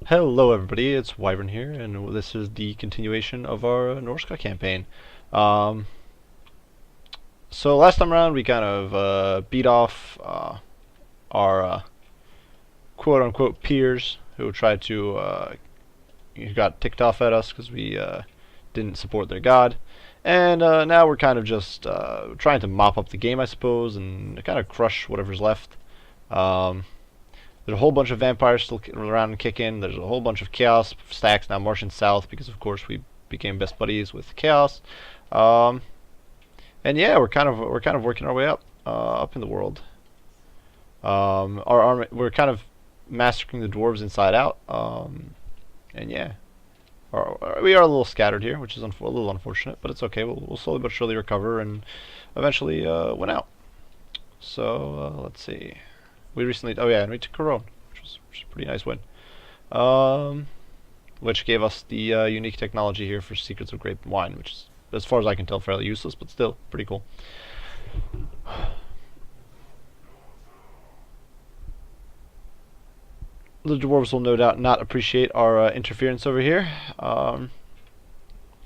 Hello everybody, it's Wyvern here, and this is the continuation of our Norska campaign. Um, so last time around we kind of beat off our quote-unquote peers who tried to, who got ticked off at us because we didn't support their god. And now we're kind of just trying to mop up the game, I suppose, and kind of crush whatever's left. There's a whole bunch of vampires still around and kicking. There's a whole bunch of chaos stacks now marching south because, of course, we became best buddies with chaos. And yeah, we're kind of working our way up in the world. Our army, we're kind of massacring the dwarves inside out. And yeah, we are a little scattered here, which is a little unfortunate, but it's okay. We'll slowly but surely recover and eventually win out. So let's see. We recently, oh yeah, and we took Corone, which was a pretty nice win. Which gave us the unique technology here for Secrets of Grape and Wine, which is, as far as I can tell, fairly useless, but still pretty cool. The dwarves will no doubt not appreciate our interference over here. But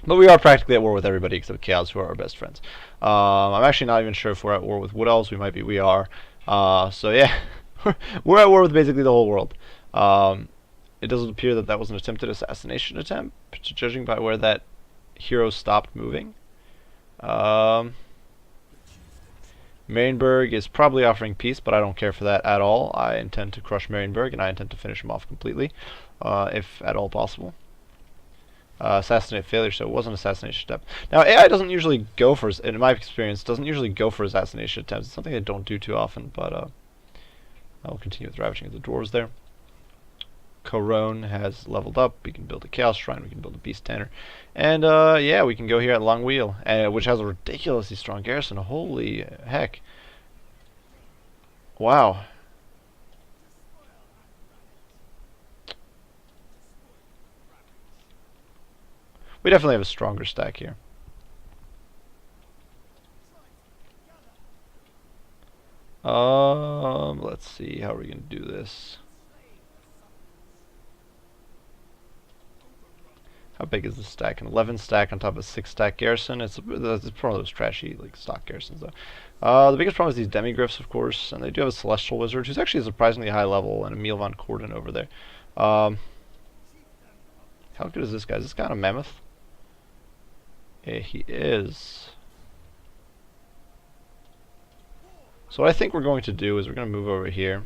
we are practically at war with everybody except Chaos, who are our best friends. I'm actually not even sure if we're at war with Wood Elves. We might be. We are. So yeah, we're at war with basically the whole world. It doesn't appear that was an attempted assassination attempt, judging by where that hero stopped moving. Marienburg is probably offering peace, but I don't care for that at all. I intend to crush Marienburg, and I intend to finish him off completely, if at all possible. Assassinate failure, so it was an assassination attempt. Now, AI doesn't usually go for, in my experience, doesn't usually go for assassination attempts. It's something I don't do too often, but I will continue with ravaging of the dwarves there. Corone has leveled up. We can build a Chaos Shrine. We can build a Beast Tanner. And, yeah, we can go here at Longwheel, which has a ridiculously strong garrison. Holy heck. Wow. We definitely have a stronger stack here. Let's see, how are we going to do this? How big is the stack? An 11 stack on top of a 6 stack garrison. It's one of those trashy like stock garrisons though. The biggest problem is these demigryphs, of course, and they do have a celestial wizard who's actually a surprisingly high level, and Emil von Corden over there. How good is this guy? Is this guy a mammoth? Yeah, he is. So what I think we're going to do is we're going to move over here.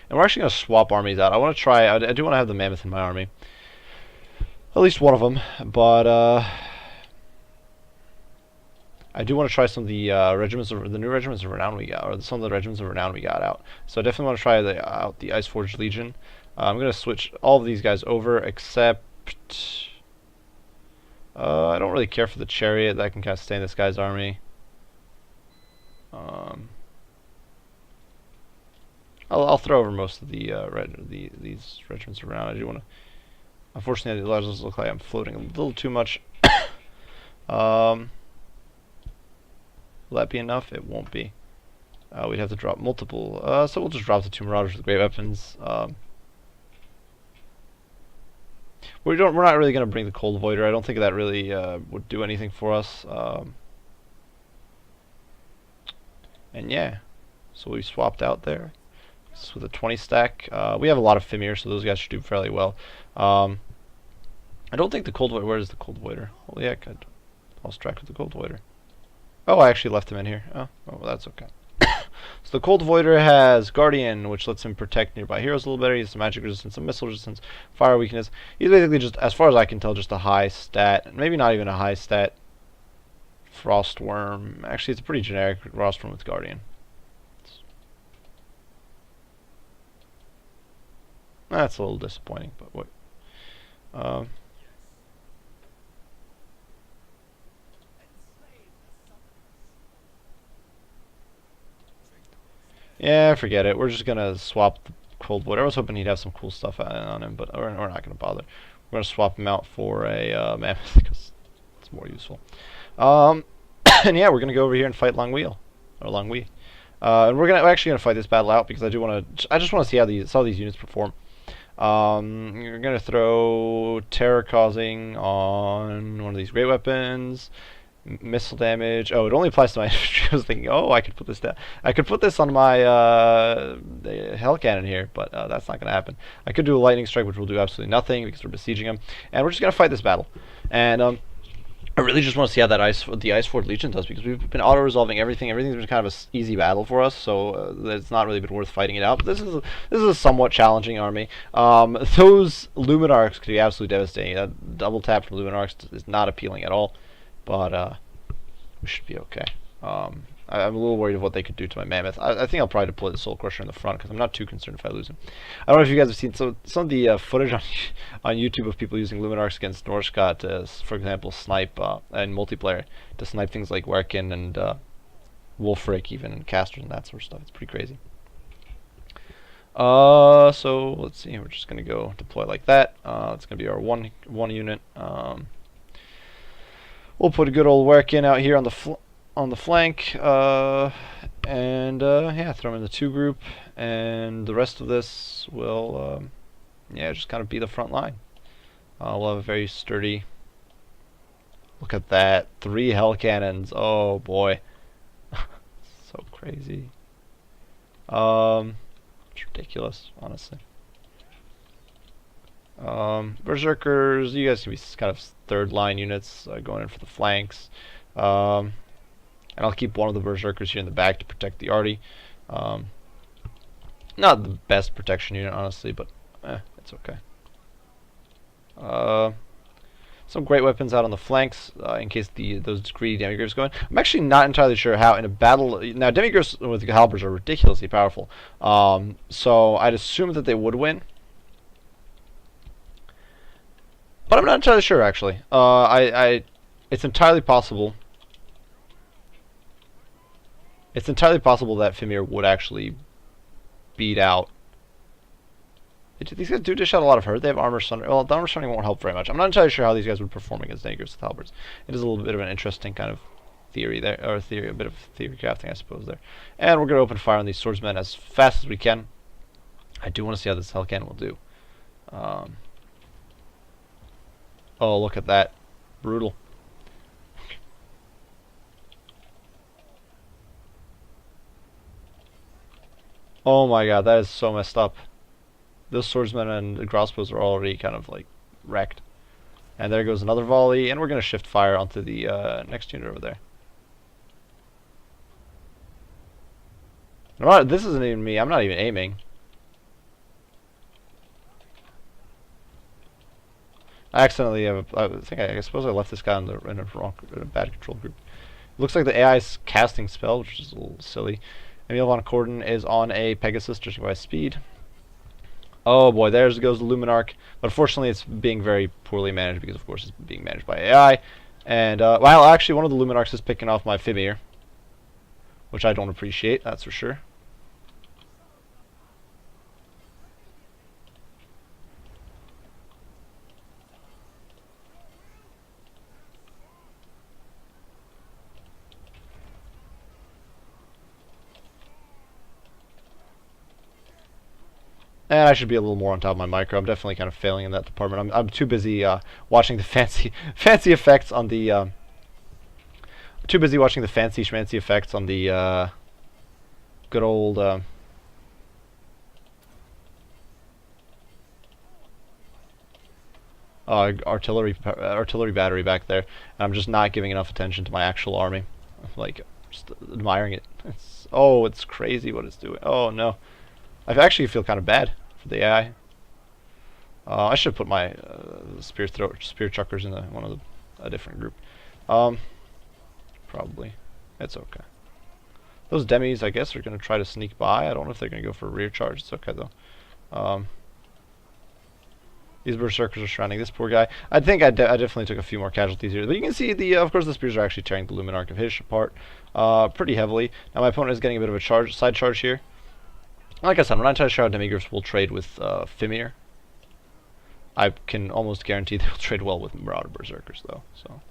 And we're actually going to swap armies out. I want to try, I do want to have the mammoth in my army. At least one of them. But, I do want to try some of the the new regiments of renown we got, or some of the regiments of renown we got out. So I definitely want to try out the Iceforged Legion. I'm going to switch all of these guys over, except I don't really care for the chariot. That can kind of stay in this guy's army. I'll throw over most of the these regiments around. I do want to. Unfortunately, the large look like I'm floating a little too much. Will that be enough? It won't be. We'd have to drop multiple. So we'll just drop the 2 Marauders with great weapons. We're not really going to bring the Cold Voider. I don't think that really would do anything for us. And yeah, so we swapped out there. This with a 20 stack. We have a lot of Fimir, so those guys should do fairly well. I don't think the Cold Voider. Where is the Cold Voider? Holy heck! I lost track of the Cold Voider. Oh, I actually left him in here. Oh, well, that's okay. So the Cold Voider has Guardian, which lets him protect nearby heroes a little better. He has some magic resistance, some missile resistance, fire weakness. He's basically just, as far as I can tell, just a high stat. Maybe not even a high stat Frostworm. Actually, it's a pretty generic Frostworm with Guardian. That's a little disappointing, but what? Yeah, forget it. We're just gonna swap the Cold Void. I was hoping he'd have some cool stuff on him, but we're not gonna bother. We're gonna swap him out for a mammoth because it's more useful. And yeah, we're gonna go over here and fight Longwheel or Longwy. And we're actually gonna fight this battle out because I just want to see how these units perform. You're gonna throw terror causing on one of these great weapons. Missile damage. Oh, it only applies to my infantry. I was thinking, oh, I could put this down. I could put this on my hell cannon here, but that's not going to happen. I could do a lightning strike, which will do absolutely nothing because we're besieging them, and we're just going to fight this battle. And I really just want to see how the Ice Fort Legion does, because we've been auto-resolving everything. Everything's been kind of an easy battle for us, so it's not really been worth fighting it out. But this is a somewhat challenging army. Those Luminarchs could be absolutely devastating. That double tap from Luminarchs is not appealing at all. But we should be okay. I'm a little worried of what they could do to my Mammoth. I think I'll probably deploy the Soul Crusher in the front because I'm not too concerned if I lose him. I don't know if you guys have seen some of the footage on YouTube of people using Luminarchs against Norsca to, for example, snipe and multiplayer to snipe things like Werken and Wulfrik even, and casters and that sort of stuff. It's pretty crazy. So let's see. We're just gonna go deploy like that. It's gonna be our one unit. We'll put a good old Werken out here on the flank, and yeah, throw him in the 2 group, and the rest of this will yeah, just kind of be the front line. We'll have a very sturdy. Look at that, 3 hell cannons. Oh boy, so crazy. It's ridiculous, honestly. Berserkers, you guys can be kind of 3rd line units going in for the flanks. And I'll keep one of the Berserkers here in the back to protect the arty. Not the best protection unit, honestly, but it's okay. Some great weapons out on the flanks in case those greedy Demigraves go in. I'm actually not entirely sure how in a battle. Now, Demigraves with the halberds are ridiculously powerful, so I'd assume that they would win. But I'm not entirely sure, actually. It's entirely possible. It's entirely possible that Fimir would actually beat out. These guys do dish out a lot of hurt. They have armor sundering. Well, the armor sundering won't help very much. I'm not entirely sure how these guys would perform against Demigraves with halberds. It is a little bit of an interesting kind of theory there, or a bit of theory crafting, I suppose, there. And we're going to open fire on these swordsmen as fast as we can. I do want to see how this hell cannon will do. Oh, look at that. Brutal. Oh my god, that is so messed up. Those swordsmen and the crossbows are already kind of like wrecked. And there goes another volley, and we're going to shift fire onto the next unit over there. This isn't even me. I'm not even aiming. I accidentally I suppose I left this guy in a bad control group. It looks like the AI's casting spell, which is a little silly. Emil von Corden is on a Pegasus, judging by speed. Oh boy, there goes the Luminarch. But unfortunately, it's being very poorly managed because, of course, it's being managed by AI. And well, actually, one of the Luminarchs is picking off my Fimir, which I don't appreciate. That's for sure. And I should be a little more on top of my micro. I'm definitely kind of failing in that department. I'm too busy watching the fancy effects on the too busy watching the fancy schmancy effects on the good old artillery battery back there. And I'm just not giving enough attention to my actual army. Like, just admiring it. It's crazy what it's doing. Oh no. I actually feel kind of bad for the AI. I should have put my spear chuckers in a different group. Probably. It's okay. Those demis, I guess, are going to try to sneak by. I don't know if they're going to go for a rear charge. It's okay, though. These berserkers are surrounding this poor guy. I think I definitely took a few more casualties here. But you can see, of course, the spears are actually tearing the Luminarch of his apart pretty heavily. Now my opponent is getting a bit of a side charge here. Like I said, I'm not entirely sure how Demigraphs will trade with Fimir. I can almost guarantee they'll trade well with Marauder Berserkers, though. So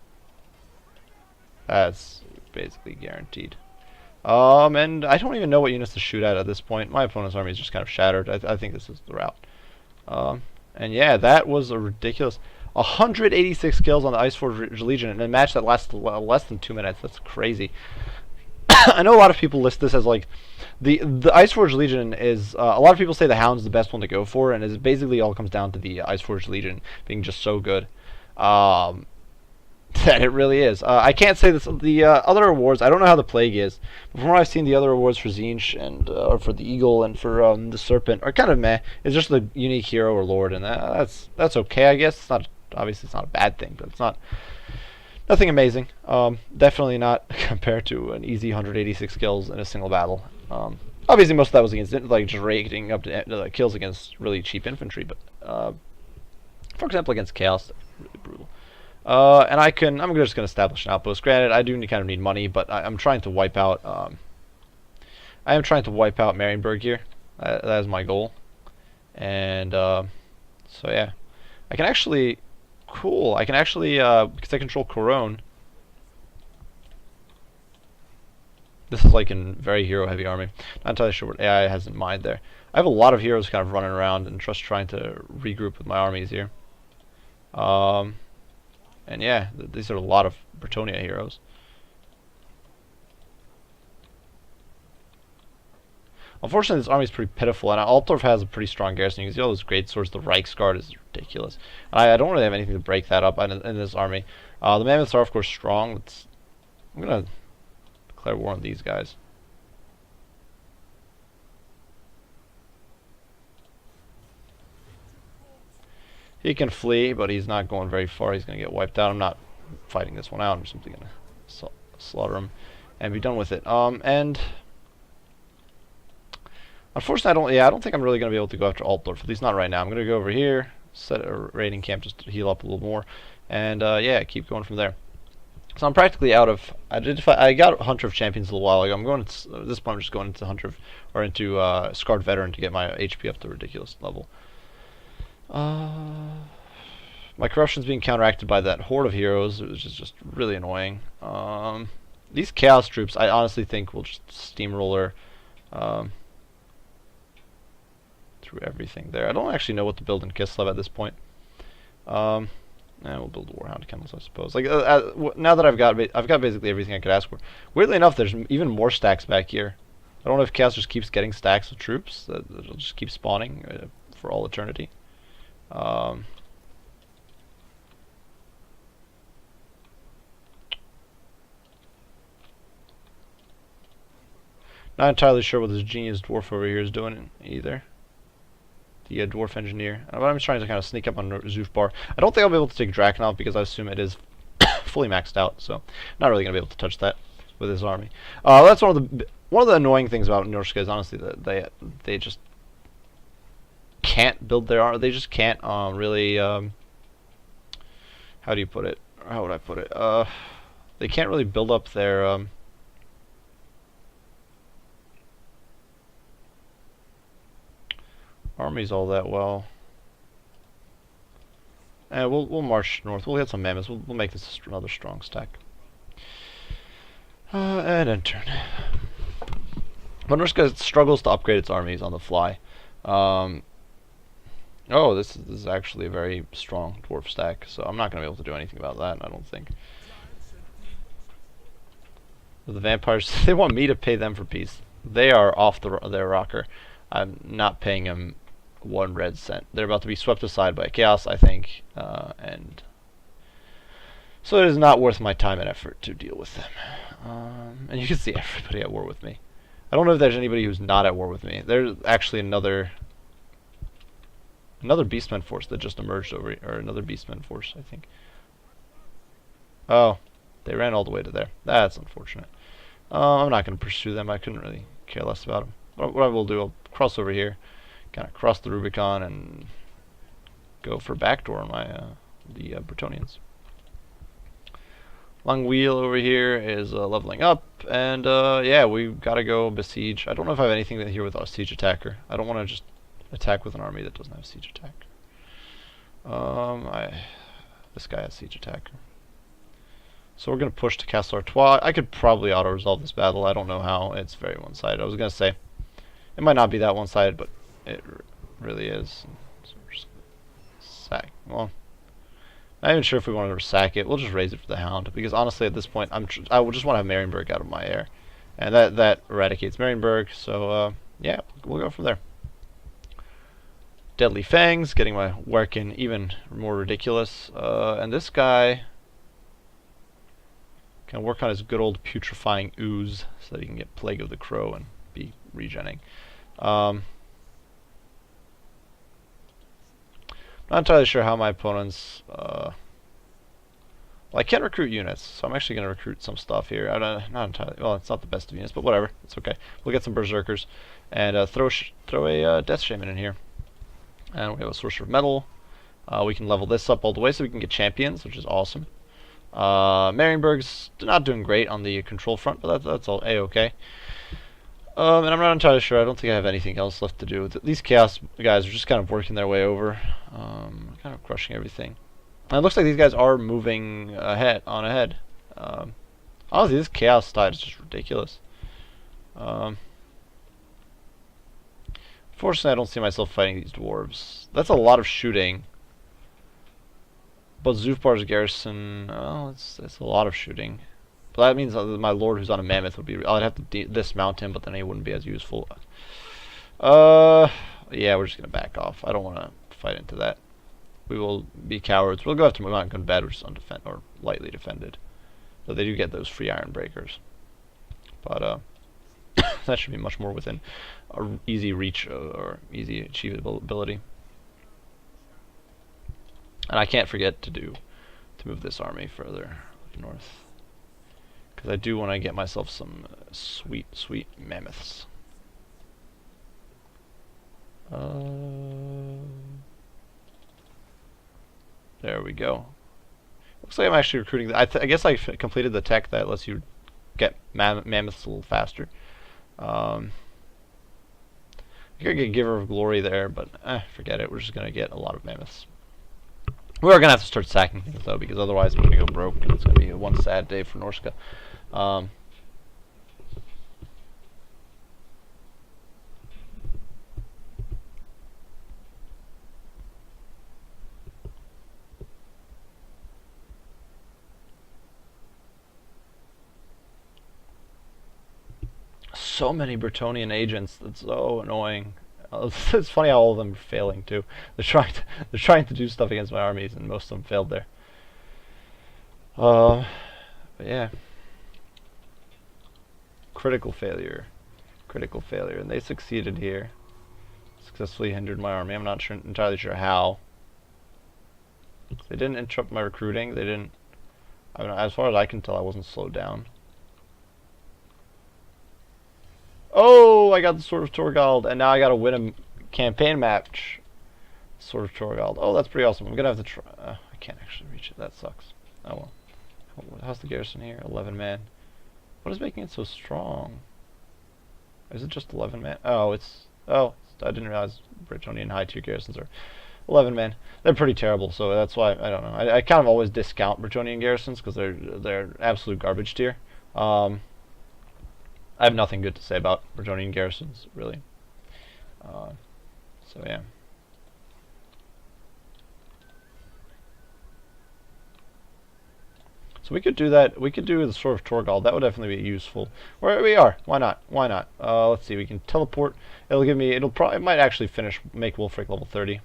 that's basically guaranteed. And I don't even know what units to shoot at this point. My opponent's army is just kind of shattered. I think this is the route. And yeah, that was a ridiculous 186 kills on the Iceforge Legion in a match that lasted less than 2 minutes. That's crazy. I know a lot of people list this as like the Iceforge Legion is a lot of people say the Hound's the best one to go for, and it basically all comes down to the Iceforge Legion being just so good. That it really is. I can't say this. The other awards, I don't know how the Plague is, but from what I've seen, the other awards for Tzeentch and for the Eagle and for the Serpent are kind of meh. It's just the unique hero or lord, and that's okay, I guess. It's not obviously it's not a bad thing, but it's not nothing amazing. Definitely not compared to an easy 186 kills in a single battle. Obviously, most of that was against like just rating up to kills against really cheap infantry, but for example, against Chaos, really brutal. And I'm just going to establish an outpost. Granted, I do kind of need money, but I'm trying to wipe out, I am trying to wipe out Marienburg here. That is my goal. And, so yeah. I can actually, cool, I can actually, because I control Corone. This is like a very hero-heavy army. Not entirely sure what AI has in mind there. I have a lot of heroes kind of running around and just trying to regroup with my armies here. And yeah, these are a lot of Bretonnia heroes. Unfortunately, this army is pretty pitiful, and Altdorf has a pretty strong garrison. You can see all those great swords. The Reichsguard is ridiculous. And I don't really have anything to break that up in this army. The Mammoths are, of course, strong. I'm going to declare war on these guys. He can flee, but he's not going very far. He's going to get wiped out. I'm not fighting this one out. I'm simply going to slaughter him and be done with it. And unfortunately, I don't think I'm really going to be able to go after Altdorf, at least not right now. I'm going to go over here, set a raiding camp just to heal up a little more, and yeah, keep going from there. So I'm practically out of. I got Hunter of Champions a little while ago. I'm going to, at this point. I'm just going into Hunter or into Scarred Veteran to get my HP up to a ridiculous level. My corruption's being counteracted by that horde of heroes, which is just really annoying. These Chaos troops, I honestly think, will just steamroller through everything there. I don't actually know what to build in Kislev at this point. We'll build Warhound Kennels, I suppose. Like now that I've got basically everything I could ask for. Weirdly enough, there's even more stacks back here. I don't know if Chaos just keeps getting stacks of troops that'll just keep spawning for all eternity. Not entirely sure what this genius dwarf over here is doing either. The dwarf engineer. But I'm just trying to kind of sneak up on Zufbar. I don't think I'll be able to take Drakenov because I assume it is fully maxed out, so not really gonna be able to touch that with his army. That's one of the annoying things about Norska is honestly that they just can't build their army. They just can't really how do you put it? Or how would I put it? They can't really build up their armies all that well. And we'll march north. We'll get some mammoths. We'll make this another strong stack. And end turn. But Norska struggles to upgrade its armies on the fly. Oh, this is actually a very strong dwarf stack, so I'm not going to be able to do anything about that, I don't think. The vampires, they want me to pay them for peace. They are off their rocker. I'm not paying them 1 red cent. They're about to be swept aside by Chaos, I think, and so it is not worth my time and effort to deal with them. And you can see everybody at war with me. I don't know if there's anybody who's not at war with me. There's actually another Beastmen force that just emerged over, or another Beastmen force, I think. Oh, they ran all the way to there. That's unfortunate. I'm not going to pursue them. I couldn't really care less about them. What I will do, I'll cross over here, kind of cross the Rubicon, and go for backdoor on my the Bretonnians. Long Wheel over here is leveling up, and yeah, we've got to go besiege. I don't know if I have anything here with a siege attacker. I don't want to just attack with an army that doesn't have siege attack. This guy has siege attacker. So we're going to push to Castle Artois. I could probably auto-resolve this battle. I don't know how. It's very one-sided. I was going to say, it might not be that one-sided, but it really is. So we're just sack. Well, not even sure if we wanted to sack it. We'll just raise it for the Hound, because honestly, at this point, I would just want to have Marienburg out of my air, and that eradicates Marienburg. So yeah, we'll go from there. Deadly Fangs, getting my work in even more ridiculous. And this guy can work on his good old putrefying ooze so that he can get Plague of the Crow and be regenning. Not entirely sure how my opponents. Well, I can't recruit units, so I'm actually going to recruit some stuff here. Not entirely. Well, it's not the best of units, but whatever. It's okay. We'll get some berserkers and throw a Death Shaman in here. And we have a Sorcerer of Metal. We can level this up all the way so we can get champions, which is awesome. Marienburg's not doing great on the control front, but that's all A-okay. And I'm not entirely sure. I don't think I have anything else left to do. These Chaos guys are just kind of working their way over, kind of crushing everything. And it looks like these guys are moving ahead. Honestly, this Chaos tide is just ridiculous. Fortunately, I don't see myself fighting these dwarves. That's a lot of shooting. But Zufbar's garrison, well, it's a lot of shooting. But that means my lord who's on a mammoth would be... I'd have to dismount him, but then he wouldn't be as useful. Yeah, we're just going to back off. I don't want to fight into that. We will be cowards. We'll go after Mount Gunbad, which is undefended, or lightly defended. So they do get those free iron breakers. But, that should be much more within easy reach or easy achievability. And I can't forget to move this army further north, because I do want to get myself some sweet mammoths. There we go. Looks like I'm actually recruiting. I guess I completed the tech that lets you get mammoths a little faster. I could get Giver of Glory there, but forget it. We're just gonna get a lot of mammoths. We are gonna have to start sacking things though, because otherwise we're gonna go broke, and it's gonna be one sad day for Norska. So many Bretonnian agents. That's so annoying. It's funny how all of them are failing too. They're trying to do stuff against my armies, and most of them failed there. But yeah, critical failure, and they succeeded here. Successfully hindered my army. I'm not entirely sure how. They didn't interrupt my recruiting. They didn't. I mean, as far as I can tell, I wasn't slowed down. Oh, I got the Sword of Torgald, and now I gotta win a campaign match. Sword of Torgald. Oh, that's pretty awesome. I'm gonna have to try. I can't actually reach it. That sucks. Oh well. How's the garrison here? 11 man. What is making it so strong? Is it just 11 man? Oh, it's... Oh, I didn't realize Bretonnian high tier garrisons are 11 man. They're pretty terrible, so that's why, I don't know. I kind of always discount Bretonnian garrisons because they're absolute garbage tier. I have nothing good to say about Bretonnian garrisons, really. So yeah. So we could do that. We could do the Sword of Torgald. That would definitely be useful. Where we are. Why not? Why not? Let's see. We can teleport. It'll give me. It might actually make Wulfrik level 30.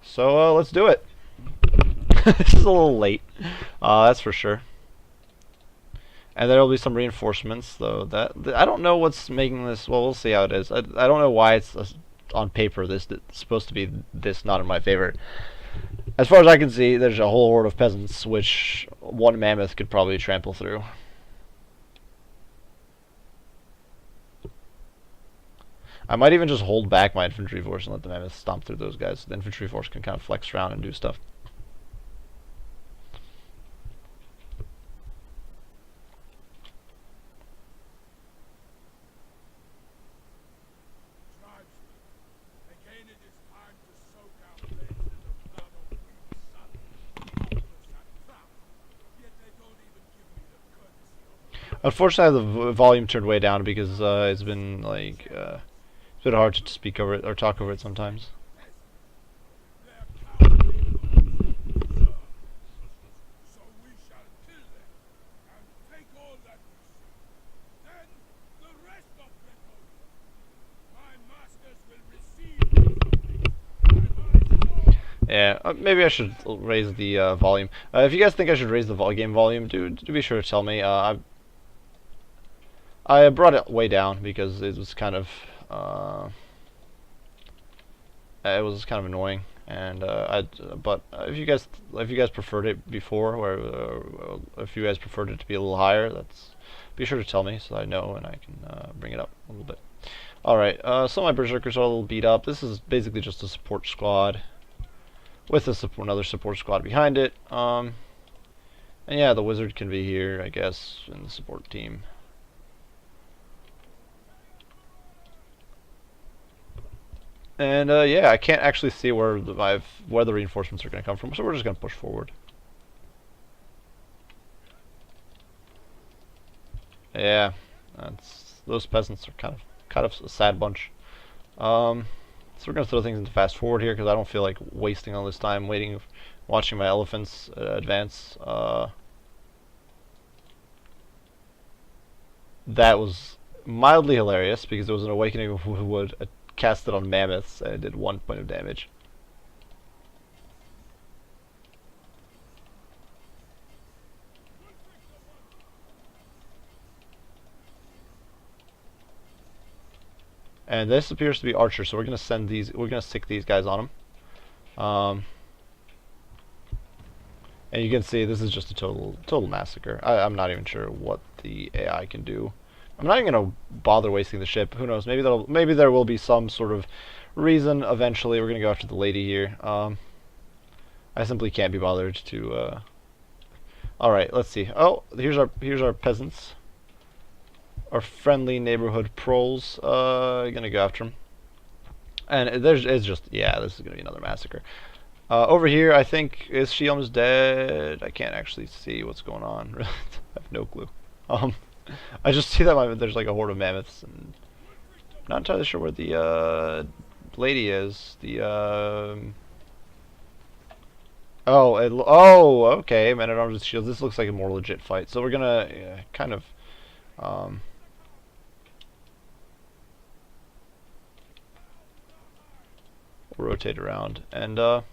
So let's do it. This is a little late. That's for sure. And there will be some reinforcements, though. I don't know what's making this. Well, we'll see how it is. I don't know why it's on paper it's supposed to be this not in my favor. As far as I can see, there's a whole horde of peasants, which one mammoth could probably trample through. I might even just hold back my infantry force and let the mammoth stomp through those guys. The infantry force can kind of flex around and do stuff. Unfortunately, the volume turned way down because it's been like it's been hard to speak over it or talk over it sometimes. Yeah, maybe I should raise the volume. If you guys think I should raise the game volume, do be sure to tell me. I brought it way down because it was kind of annoying, and but if you guys preferred it before, or if you guys preferred it to be a little higher, be sure to tell me so that I know and I can bring it up a little bit. All right, some of my berserkers are a little beat up. This is basically just a support squad with another support squad behind it. And yeah, the wizard can be here, I guess, in the support team. And yeah, I can't actually see where the reinforcements are going to come from, so we're just going to push forward. Yeah, those peasants are kind of a sad bunch. So we're going to throw things into fast forward here because I don't feel like wasting all this time watching my elephants advance. That was mildly hilarious because it was an awakening of wood casted on mammoths and it did 1 point of damage. And this appears to be archers, so we're gonna stick these guys on them. And you can see this is just a total massacre. I'm not even sure what the AI can do. I'm not even gonna bother wasting the ship. Who knows? Maybe there will be some sort of reason eventually. We're gonna go after the lady here. I simply can't be bothered to. All right, let's see. Oh, here's our peasants. Our friendly neighborhood proles. Gonna go after them. And it's just, yeah, this is gonna be another massacre. Over here, I think, is she almost dead? I can't actually see what's going on. I have no clue. I just see that there's like a horde of mammoths, and I'm not entirely sure where the lady is. Oh, okay, man at arms with shields. This looks like a more legit fight. So we're gonna kind of rotate around, and I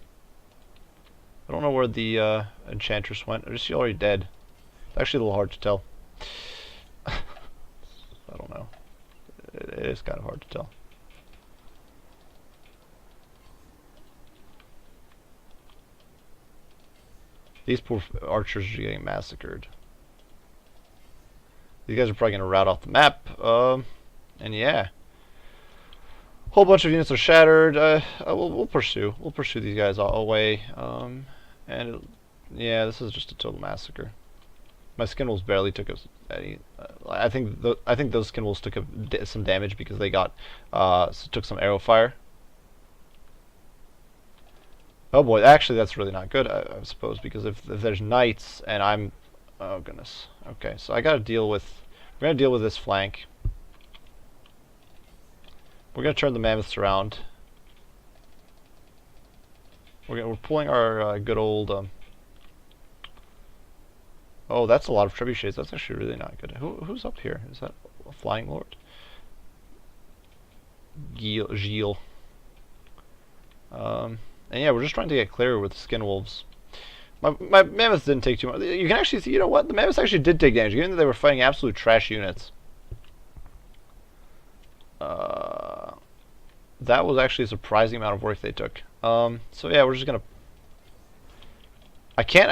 don't know where the enchantress went. Or is she already dead? It's actually a little hard to tell. I don't know. It is kind of hard to tell. These poor archers are getting massacred. These guys are probably going to rout off the map. And yeah. Whole bunch of units are shattered. We'll pursue. We'll pursue these guys all away. Yeah, this is just a total massacre. My skin wolves barely took any. I think those skin wolves took some damage because they took some arrow fire. Oh boy, actually that's really not good, I suppose, because if there's knights and I'm, oh goodness. Okay, so we're gonna deal with this flank. We're gonna turn the mammoths around. We're pulling our good old. Oh, that's a lot of trebuchets. That's actually really not good. Who's up here? Is that a flying lord? Gilles. And yeah, we're just trying to get clear with the skin wolves. My mammoths didn't take too much. You can actually see, you know what? The mammoths actually did take damage, even though they were fighting absolute trash units. That was actually a surprising amount of work they took. So yeah, we're just gonna. I can't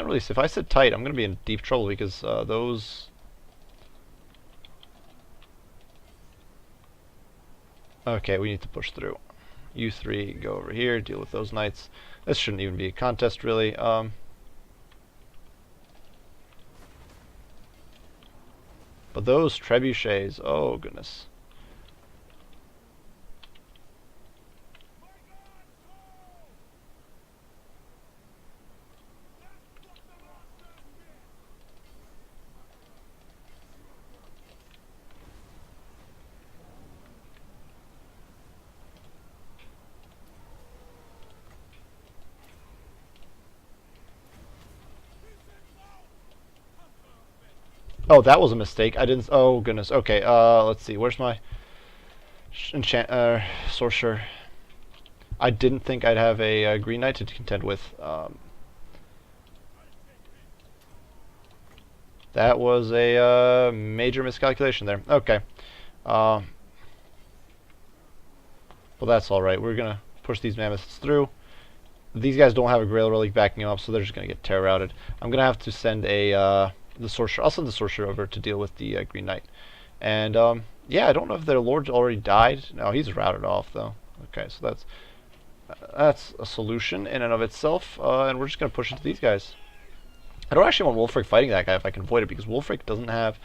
really. If I sit tight, I'm gonna be in deep trouble because those. Okay, we need to push through. You three go over here, deal with those knights. This shouldn't even be a contest, really. But those trebuchets, oh goodness. Oh, that was a mistake. I didn't. Oh goodness. Okay. Let's see. Where's my enchant sorcerer? I didn't think I'd have a green knight to contend with. That was a major miscalculation there. Okay. Well, that's all right. We're gonna push these mammoths through. These guys don't have a Grail Relic backing them up, so they're just gonna get terror routed. I'm gonna have to send the sorcerer. I'll send the sorcerer over to deal with the Green Knight. And yeah, I don't know if their lord already died. No, he's routed off though. Okay, so that's a solution in and of itself. And we're just gonna push into these guys. I don't actually want Wulfrik fighting that guy if I can avoid it, because Wulfrik doesn't have.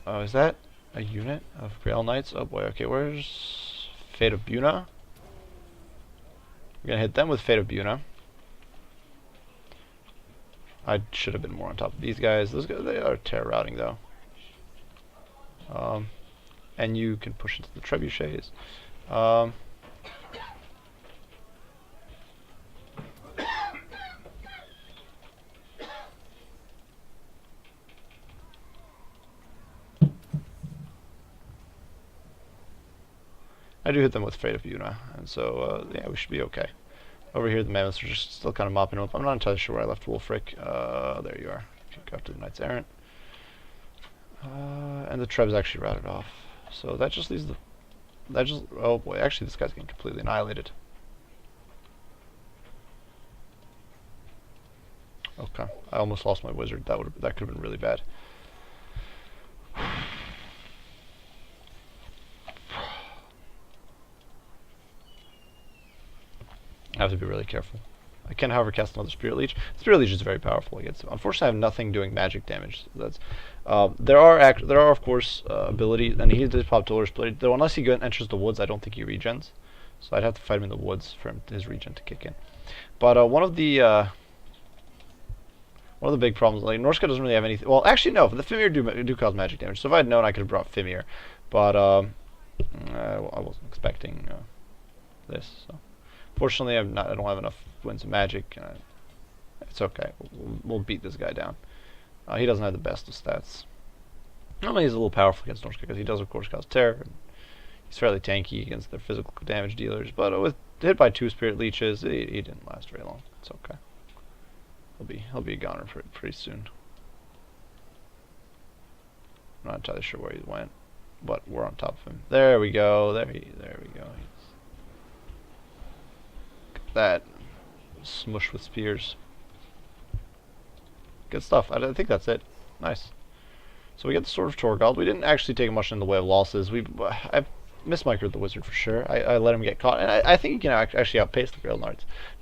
Is that a unit of Grail Knights? Oh boy. Okay, where's Fate of Buna? We're gonna hit them with Fate of Buna. I should have been more on top of these guys. Those guys, they are terror routing though. And you can push into the trebuchets. I do hit them with Fate of Buna, and so yeah, we should be okay. Over here, the mammoths are just still kind of mopping them up. I'm not entirely sure where I left Wulfrik. There you are. Go after the Knights Errant. And the Treb's actually routed off. So that just leaves the... Oh boy, actually this guy's getting completely annihilated. Okay, I almost lost my wizard. That could have been really bad. I have to be really careful. I can, however, cast another Spirit Leech. Spirit Leech is very powerful against him. Unfortunately, I have nothing doing magic damage. That's there are of course abilities, and he did pop Dolor's Blade. Though unless he enters the woods, I don't think he regens. So I'd have to fight him in the woods for his regen to kick in. But one of the big problems, like Norska doesn't really have anything. Well, actually no, the Fimir do cause magic damage. So if I had known, I could have brought Fimir. But I wasn't expecting this. So. Fortunately, I don't have enough winds of magic. It's okay. We'll beat this guy down. He doesn't have the best of stats. Normally, he's a little powerful against Norska because he does, of course, cause terror. And he's fairly tanky against their physical damage dealers. But with hit by 2 Spirit Leeches, he didn't last very long. It's okay. He'll be a goner pretty soon. I'm not entirely sure where he went, but we're on top of him. There we go. There we go. That smush with spears. Good stuff. I think that's it. Nice. So we get the Sword of Torgald. We didn't actually take much in the way of losses. I mismicroed the wizard for sure. I let him get caught, and I think he can actually outpace the Grail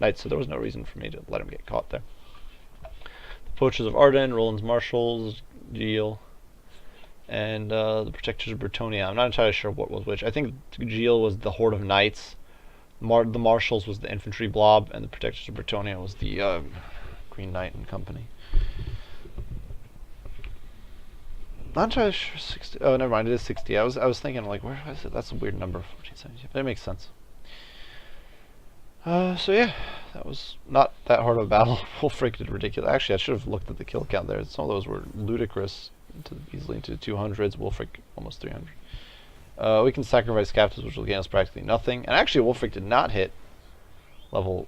Knights, so there was no reason for me to let him get caught there. The Poachers of Arden, Roland's Marshals, Geel, and the Protectors of Bretonnia. I'm not entirely sure what was which. I think Geel was the Horde of Knights. The Marshals was the infantry blob, and the Protectors of Bretonnia was the Green Knight and company. Not entirely sure. 60. Oh, never mind. It is 60. I was thinking like, where is it? That's a weird number. 1470. But it makes sense. So yeah, that was not that hard of a battle. Wulfrik did ridiculous. Actually, I should have looked at the kill count there. Some of those were ludicrous, easily into the 200s. Wulfrik almost 300. We can sacrifice captives, which will gain us practically nothing. And actually, Wulfrik did not hit level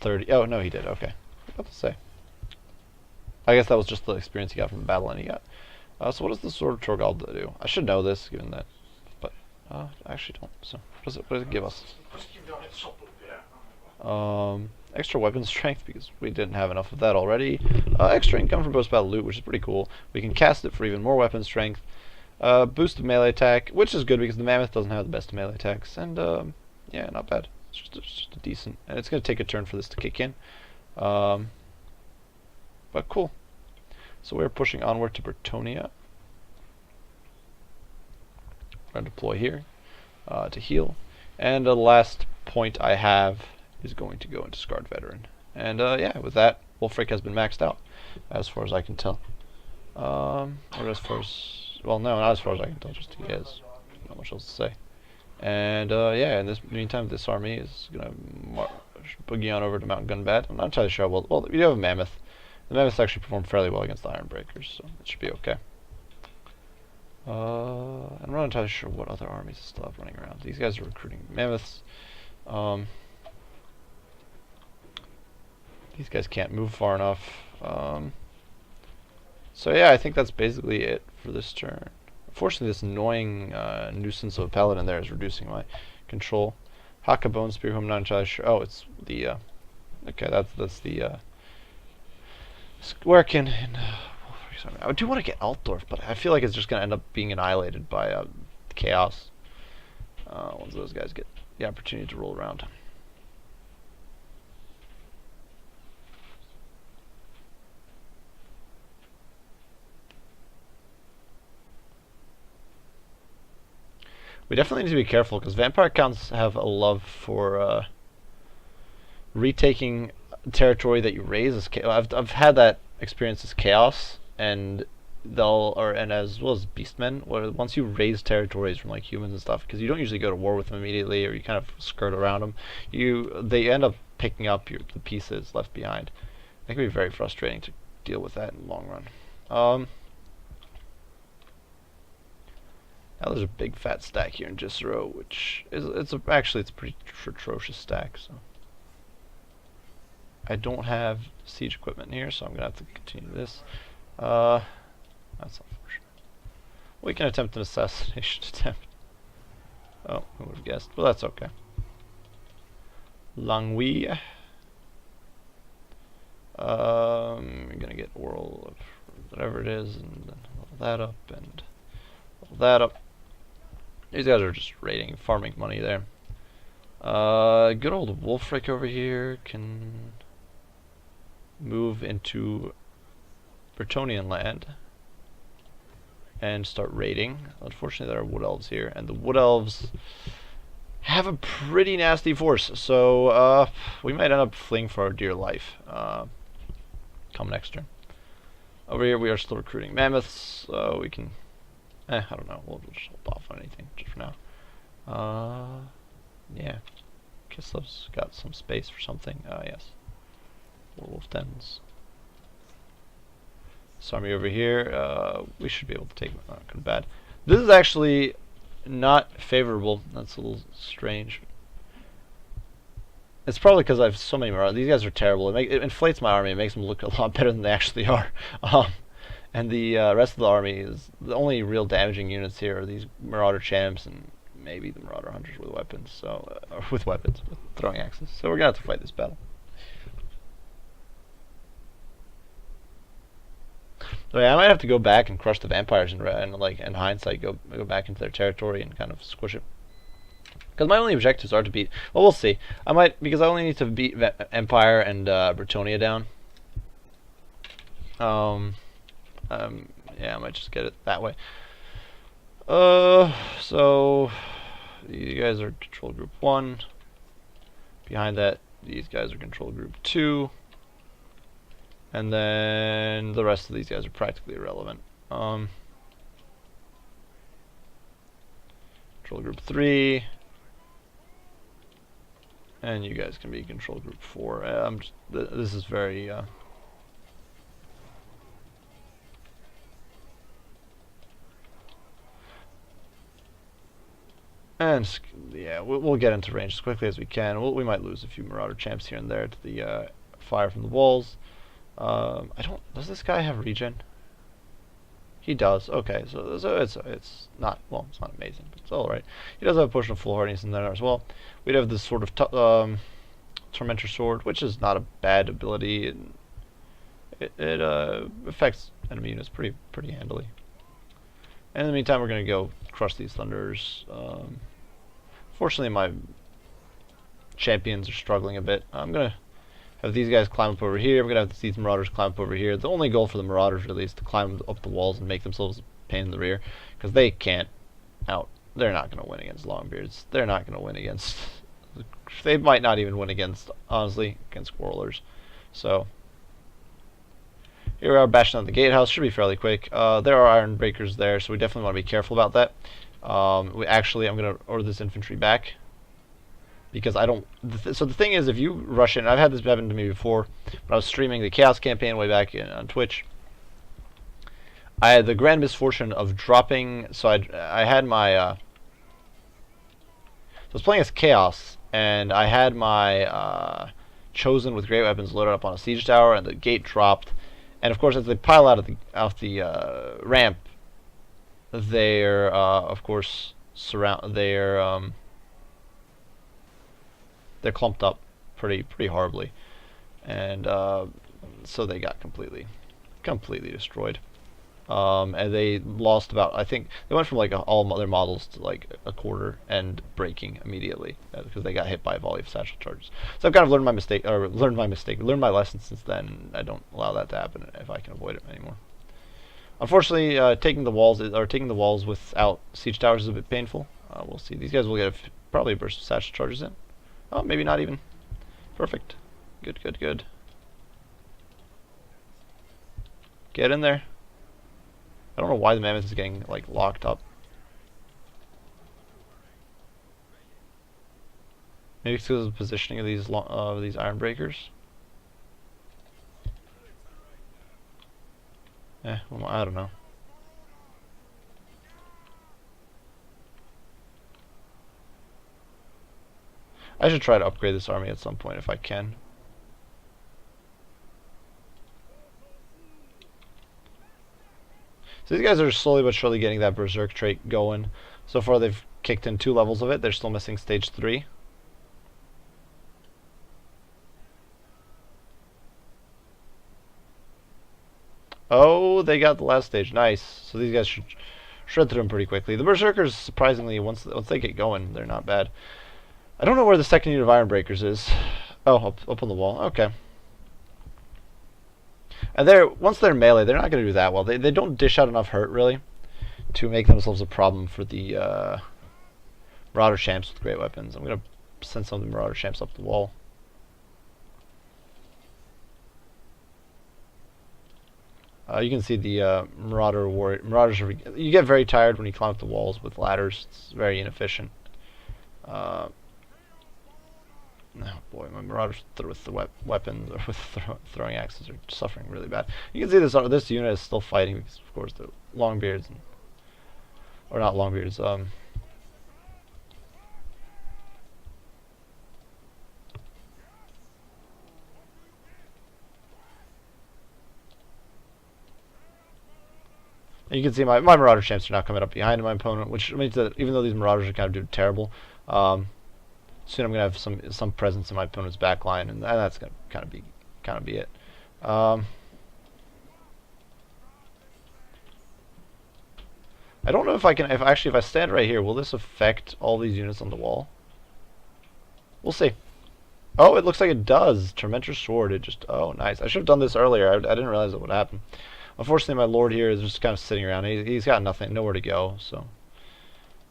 30. Oh, no, he did. Okay. What to say? I guess that was just the experience he got from the battle and he got. So what does the Sword of Torgald do? I should know this, given that. But I actually don't. So what does it give us? Extra weapon strength, because we didn't have enough of that already. Extra income from post-battle loot, which is pretty cool. We can cast it for even more weapon strength. Boost of melee attack, which is good because the Mammoth doesn't have the best melee attacks, and yeah, not bad. It's just a decent, and it's going to take a turn for this to kick in. But cool. So we're pushing onward to Bretonnia. I'm going to deploy here to heal, and the last point I have is going to go into Scarred Veteran. And yeah, with that, Wulfrik has been maxed out, as far as I can tell. Or as far as... Well, no, not as far as I can tell, just he is. Not much else to say. And yeah, in this meantime, this army is going to boogie on over to Mount Gunbad. I'm not entirely sure. Well, we do have a Mammoth, The Mammoths actually perform fairly well against the Iron Breakers, so it should be okay. I'm not entirely sure what other armies still have running around. These guys are recruiting Mammoths. These guys can't move far enough. So yeah, I think that's basically it for this turn. Unfortunately, this annoying nuisance of a paladin there is reducing my control. Haka Bone Spear, who I'm not entirely sure. Oh, it's the okay. That's the Squarkin and I do want to get Altdorf, but I feel like it's just going to end up being annihilated by chaos once those guys get the opportunity to roll around. We definitely need to be careful because vampire counts have a love for retaking territory that you raise as chaos. I've had that experience as chaos, and and as well as beastmen, where once you raise territories from like humans and stuff, because you don't usually go to war with them immediately, or you kind of skirt around them, they end up picking up the pieces left behind. It can be very frustrating to deal with that in the long run. Now there's a big fat stack here in Jisro, which is actually it's a pretty atrocious stack. So I don't have siege equipment here, so I'm gonna have to continue this. That's unfortunate. We can attempt an assassination attempt. Oh, who would have guessed? Well, that's okay. Langui. You're gonna get oral of whatever it is, and then level that up, and level that up. These guys are just raiding, farming money there. Good old Wulfrik over here can move into Bretonnian land and start raiding. Unfortunately, there are wood elves here, and the wood elves have a pretty nasty force, so we might end up fleeing for our dear life come next turn. Over here, we are still recruiting mammoths, so we can. I don't know. We'll just hold off on anything just for now. Yeah. Kislev's got some space for something. Yes. Wolf dens. This army over here, we should be able to take them. Not kind of bad. This is actually not favorable. That's a little strange. It's probably because I have so many marauders. These guys are terrible. It inflates my army. It makes them look a lot better than they actually are. And the rest of the army is the only real damaging units here are these Marauder champs and maybe the Marauder hunters with weapons. So with throwing axes. So we're gonna have to fight this battle. So yeah, I might have to go back and crush the vampires and like in hindsight go back into their territory and kind of squish it. Because my only objectives are to beat. Well, we'll see. I might because I only need to beat Empire and Bretonnia down. Yeah, I might just get it that way. So you guys are control group 1. Behind that, these guys are control group 2. And then the rest of these guys are practically irrelevant. Control group 3. And you guys can be control group 4. This is very and yeah, we'll get into range as quickly as we can. We might lose a few Marauder champs here and there to the fire from the walls. Does this guy have regen? He does. Okay, so it's not it's not amazing, but it's all right. He does have a potion of foolhardiness in there as well. We'd have this sort of Tormentor sword, which is not a bad ability. It affects enemy units pretty handily. And in the meantime, we're gonna go crush these thunders. Fortunately, my champions are struggling a bit. I'm gonna have these guys climb up over here. I'm gonna have these marauders climb up over here. The only goal for the marauders really is to climb up the walls and make themselves a pain in the rear, because they can't they're not gonna win against Longbeards. They're not gonna win against. They might not even win against, honestly, against Quarrelers. So here we are bashing on the gatehouse. Should be fairly quick. There are iron breakers there, so we definitely want to be careful about that. I'm gonna order this infantry back because I don't. So the thing is, if you rush in, I've had this happen to me before when I was streaming the Chaos campaign way back on Twitch. I had the grand misfortune of dropping. So I had my. So I was playing as Chaos, and I had my Chosen with great weapons loaded up on a siege tower, and the gate dropped. And of course, as they pile out of the ramp, they're of course they're clumped up pretty horribly, and so they got completely destroyed. And they lost about, I think they went from like all other models to like a quarter and breaking immediately because they got hit by a volley of satchel charges. So I've kind of learned my lesson since then. And I don't allow that to happen if I can avoid it anymore. Unfortunately, taking the walls without siege towers is a bit painful. We'll see. These guys will get probably a burst of satchel charges in. Oh, maybe not even. Perfect. Good. Get in there. I don't know why the mammoth is getting like locked up. Maybe it's because of the positioning of these iron breakers. Well, I don't know. I should try to upgrade this army at some point if I can. So these guys are slowly but surely getting that berserk trait going. So far they've kicked in 2 levels of it. They're still missing stage 3. Oh, they got the last stage. Nice. So these guys should shred through them pretty quickly. The berserkers, surprisingly, once they get going, they're not bad. I don't know where the second unit of iron breakers is. Oh, up on the wall. Okay. And once they're melee, they're not going to do that well. They don't dish out enough hurt, really, to make themselves a problem for the Marauder Champs with great weapons. I'm going to send some of the Marauder Champs up the wall. You can see the Marauders. You get very tired when you climb up the walls with ladders. It's very inefficient. Oh boy, my Marauders with the weapons or with throwing axes are suffering really bad. You can see this unit is still fighting because, of course, they're Longbeards, or not Longbeards. And you can see my Marauder Champs are now coming up behind my opponent, which means that even though these Marauders are kind of doing terrible, soon I'm gonna have some presence in my opponent's back line, and that's gonna kind of be it. I don't know if I can. If I stand right here, will this affect all these units on the wall? We'll see. Oh, it looks like it does. Tormentor's Sword. Oh, nice. I should have done this earlier. I didn't realize it would happen. Unfortunately, my lord here is just kind of sitting around. He's got nowhere to go, so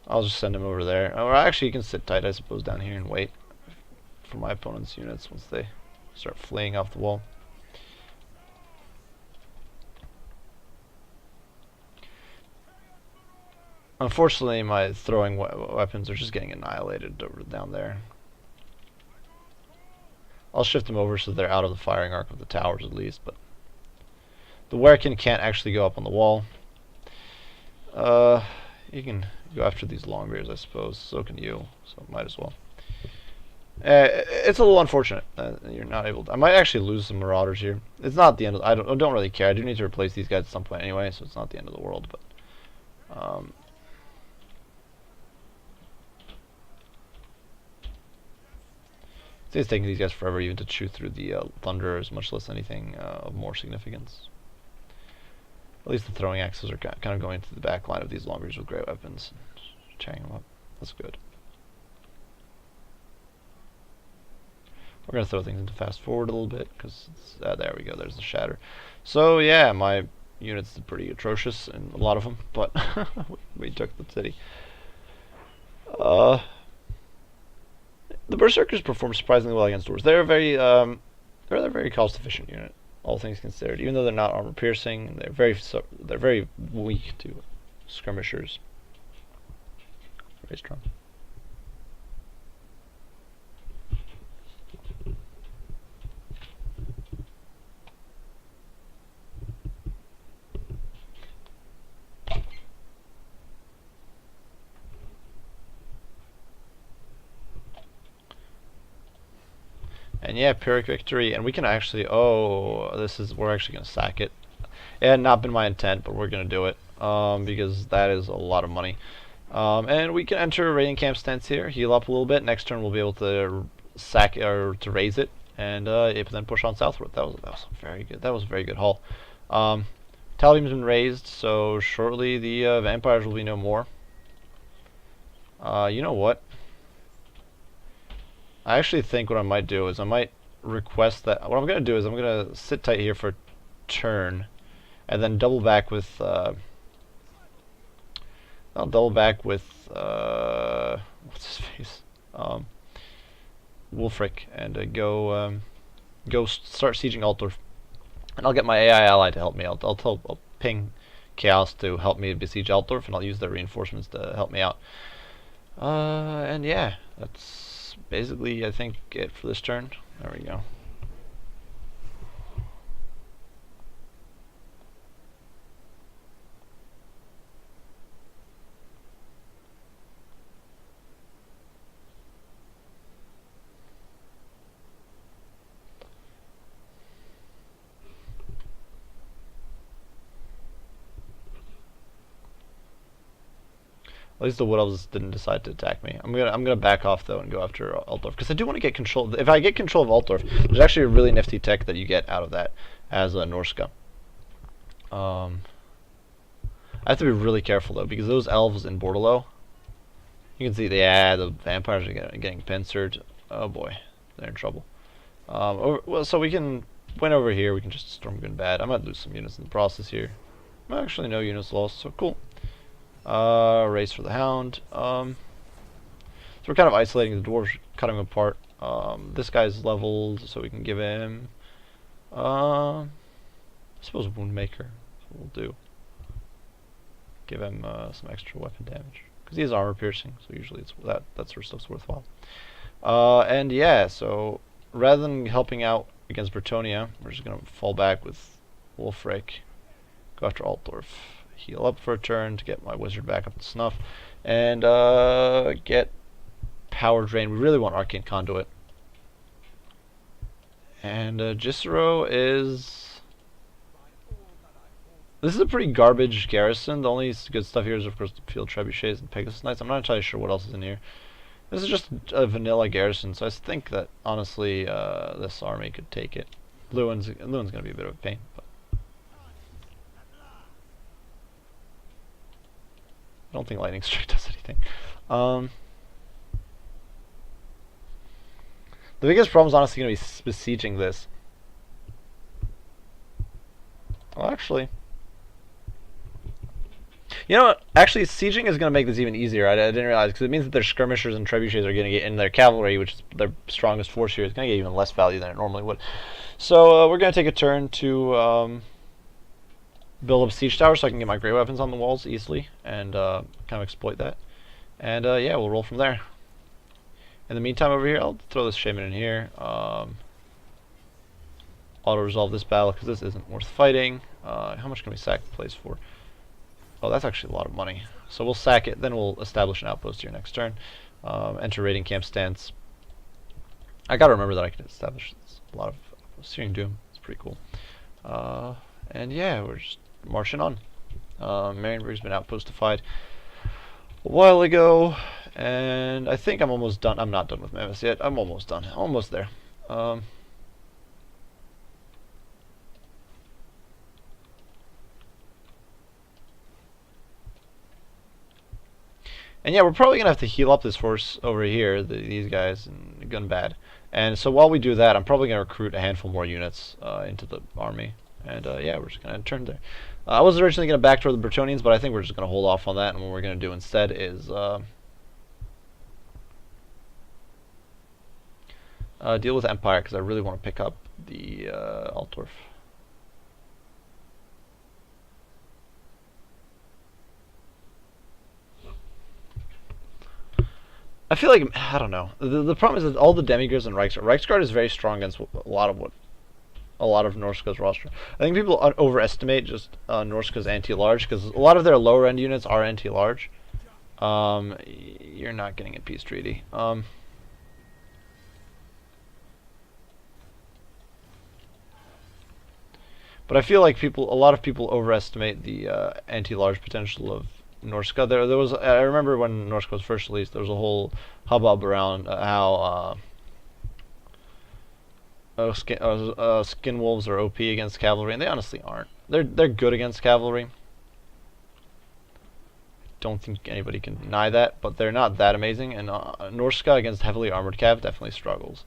I'll just send him over there. Or actually, he can sit tight, I suppose, down here and wait for my opponent's units once they start fleeing off the wall. Unfortunately, my throwing weapons are just getting annihilated down there. I'll shift them over so they're out of the firing arc of the towers at least, but the Werkin can't actually go up on the wall. You can go after these Longbeards, I suppose. So can you, so might as well. It's a little unfortunate that you're not able to. I might actually lose some Marauders here. It's not the end of I don't really care. I do need to replace these guys at some point anyway, so it's not the end of the world, but it's taking these guys forever even to chew through the Thunderers, much less anything of more significance. At least the throwing axes are kind of going to the back line of these Longbeards with great weapons, tearing them up. That's good. We're going to throw things into fast forward a little bit, because there we go, there's the shatter. So yeah, my units did pretty atrocious, and a lot of them, but we took the city. The Berserkers perform surprisingly well against dwarves. They're a very cost-efficient unit, all things considered. Even though they're not armor-piercing, they're very weak to skirmishers. Very strong. And yeah, Pyrrhic victory, and we can actually, we're actually going to sack it. It had not been my intent, but we're going to do it, because that is a lot of money. And we can enter raiding camp stance here, heal up a little bit. Next turn we'll be able to sack, or to raise it, and then push on southward. That was very good. That was a very good haul. Talbeam's been raised, so shortly the vampires will be no more. You know what? I actually think what I might do is I might request that. What I'm going to do is I'm going to sit tight here for a turn, and then double back with. I'll double back with. What's his face? Wulfrik, and go start sieging Altdorf, and I'll get my AI ally to help me. I'll ping Chaos to help me besiege Altdorf, and I'll use their reinforcements to help me out. And yeah, that's basically, I think, it for this turn. There we go. At least the Wood Elves didn't decide to attack me. I'm gonna back off though and go after Altdorf, because I do want to get control. If I get control of Altdorf, there's actually a really nifty tech that you get out of that as a Norska. I have to be really careful though, because those elves in Bordello, you can see the vampires are getting pincered. Oh boy, they're in trouble. Well, so we can win over here. We can just storm good and bad. I might lose some units in the process here. Actually, no units lost, so cool. Race for the Hound. So we're kind of isolating the dwarves, cutting them apart. This guy's leveled, so we can give him, I suppose Woundmaker. That's what we'll do. Give him some extra weapon damage, because he has armor piercing, so usually it's that sort of stuff's worthwhile. And yeah, so rather than helping out against Bretonnia, we're just gonna fall back with Wulfrik, go after Altdorf. Heal up for a turn to get my wizard back up to snuff, and get power drain. We really want Arcane Conduit. And Gisero is... This is a pretty garbage garrison. The only good stuff here is, of course, the Field Trebuchets and Pegasus Knights. I'm not entirely sure what else is in here. This is just a vanilla garrison, so I think that, honestly, this army could take it. Lewin's going to be a bit of a pain, but I don't think Lightning Strike does anything. The biggest problem is honestly going to be besieging this. Well, actually, you know what? Actually, sieging is going to make this even easier. I didn't realize, because it means that their skirmishers and trebuchets are going to get in their cavalry, which is their strongest force here. It's going to get even less value than it normally would. So we're going to take a turn to build up siege towers so I can get my great weapons on the walls easily and kind of exploit that. And yeah, we'll roll from there. In the meantime, over here, I'll throw this shaman in here. Auto resolve this battle because this isn't worth fighting. How much can we sack the place for? Oh, that's actually a lot of money. So we'll sack it, then we'll establish an outpost here next turn. Enter raiding camp stance. I gotta remember that I can establish a lot of Searing Doom. It's pretty cool. And yeah, we're just marching on. Marienburg's been outpostified a while ago, and I think I'm almost done. I'm not done with Memphis yet. I'm almost done. Almost there. And yeah, we're probably going to have to heal up this force over here, these guys, and gun bad. And so while we do that, I'm probably going to recruit a handful more units into the army. And yeah, we're just going to turn there. I was originally going to back toward the Bretonnians, but I think we're just going to hold off on that. And what we're going to do instead is deal with Empire, because I really want to pick up the Altdorf. I feel like, I don't know. The problem is that all the demigods and Reiksguard is very strong against a lot of Norska's roster. I think people overestimate just Norska's anti-large, because a lot of their lower end units are anti-large. You're not getting a peace treaty. But I feel like a lot of people overestimate the anti-large potential of Norska. There was, I remember when Norska was first released, there was a whole hubbub around how skin wolves are OP against cavalry, and they honestly aren't. They're good against cavalry. Don't think anybody can deny that, but they're not that amazing. And Norska against heavily armored cav definitely struggles,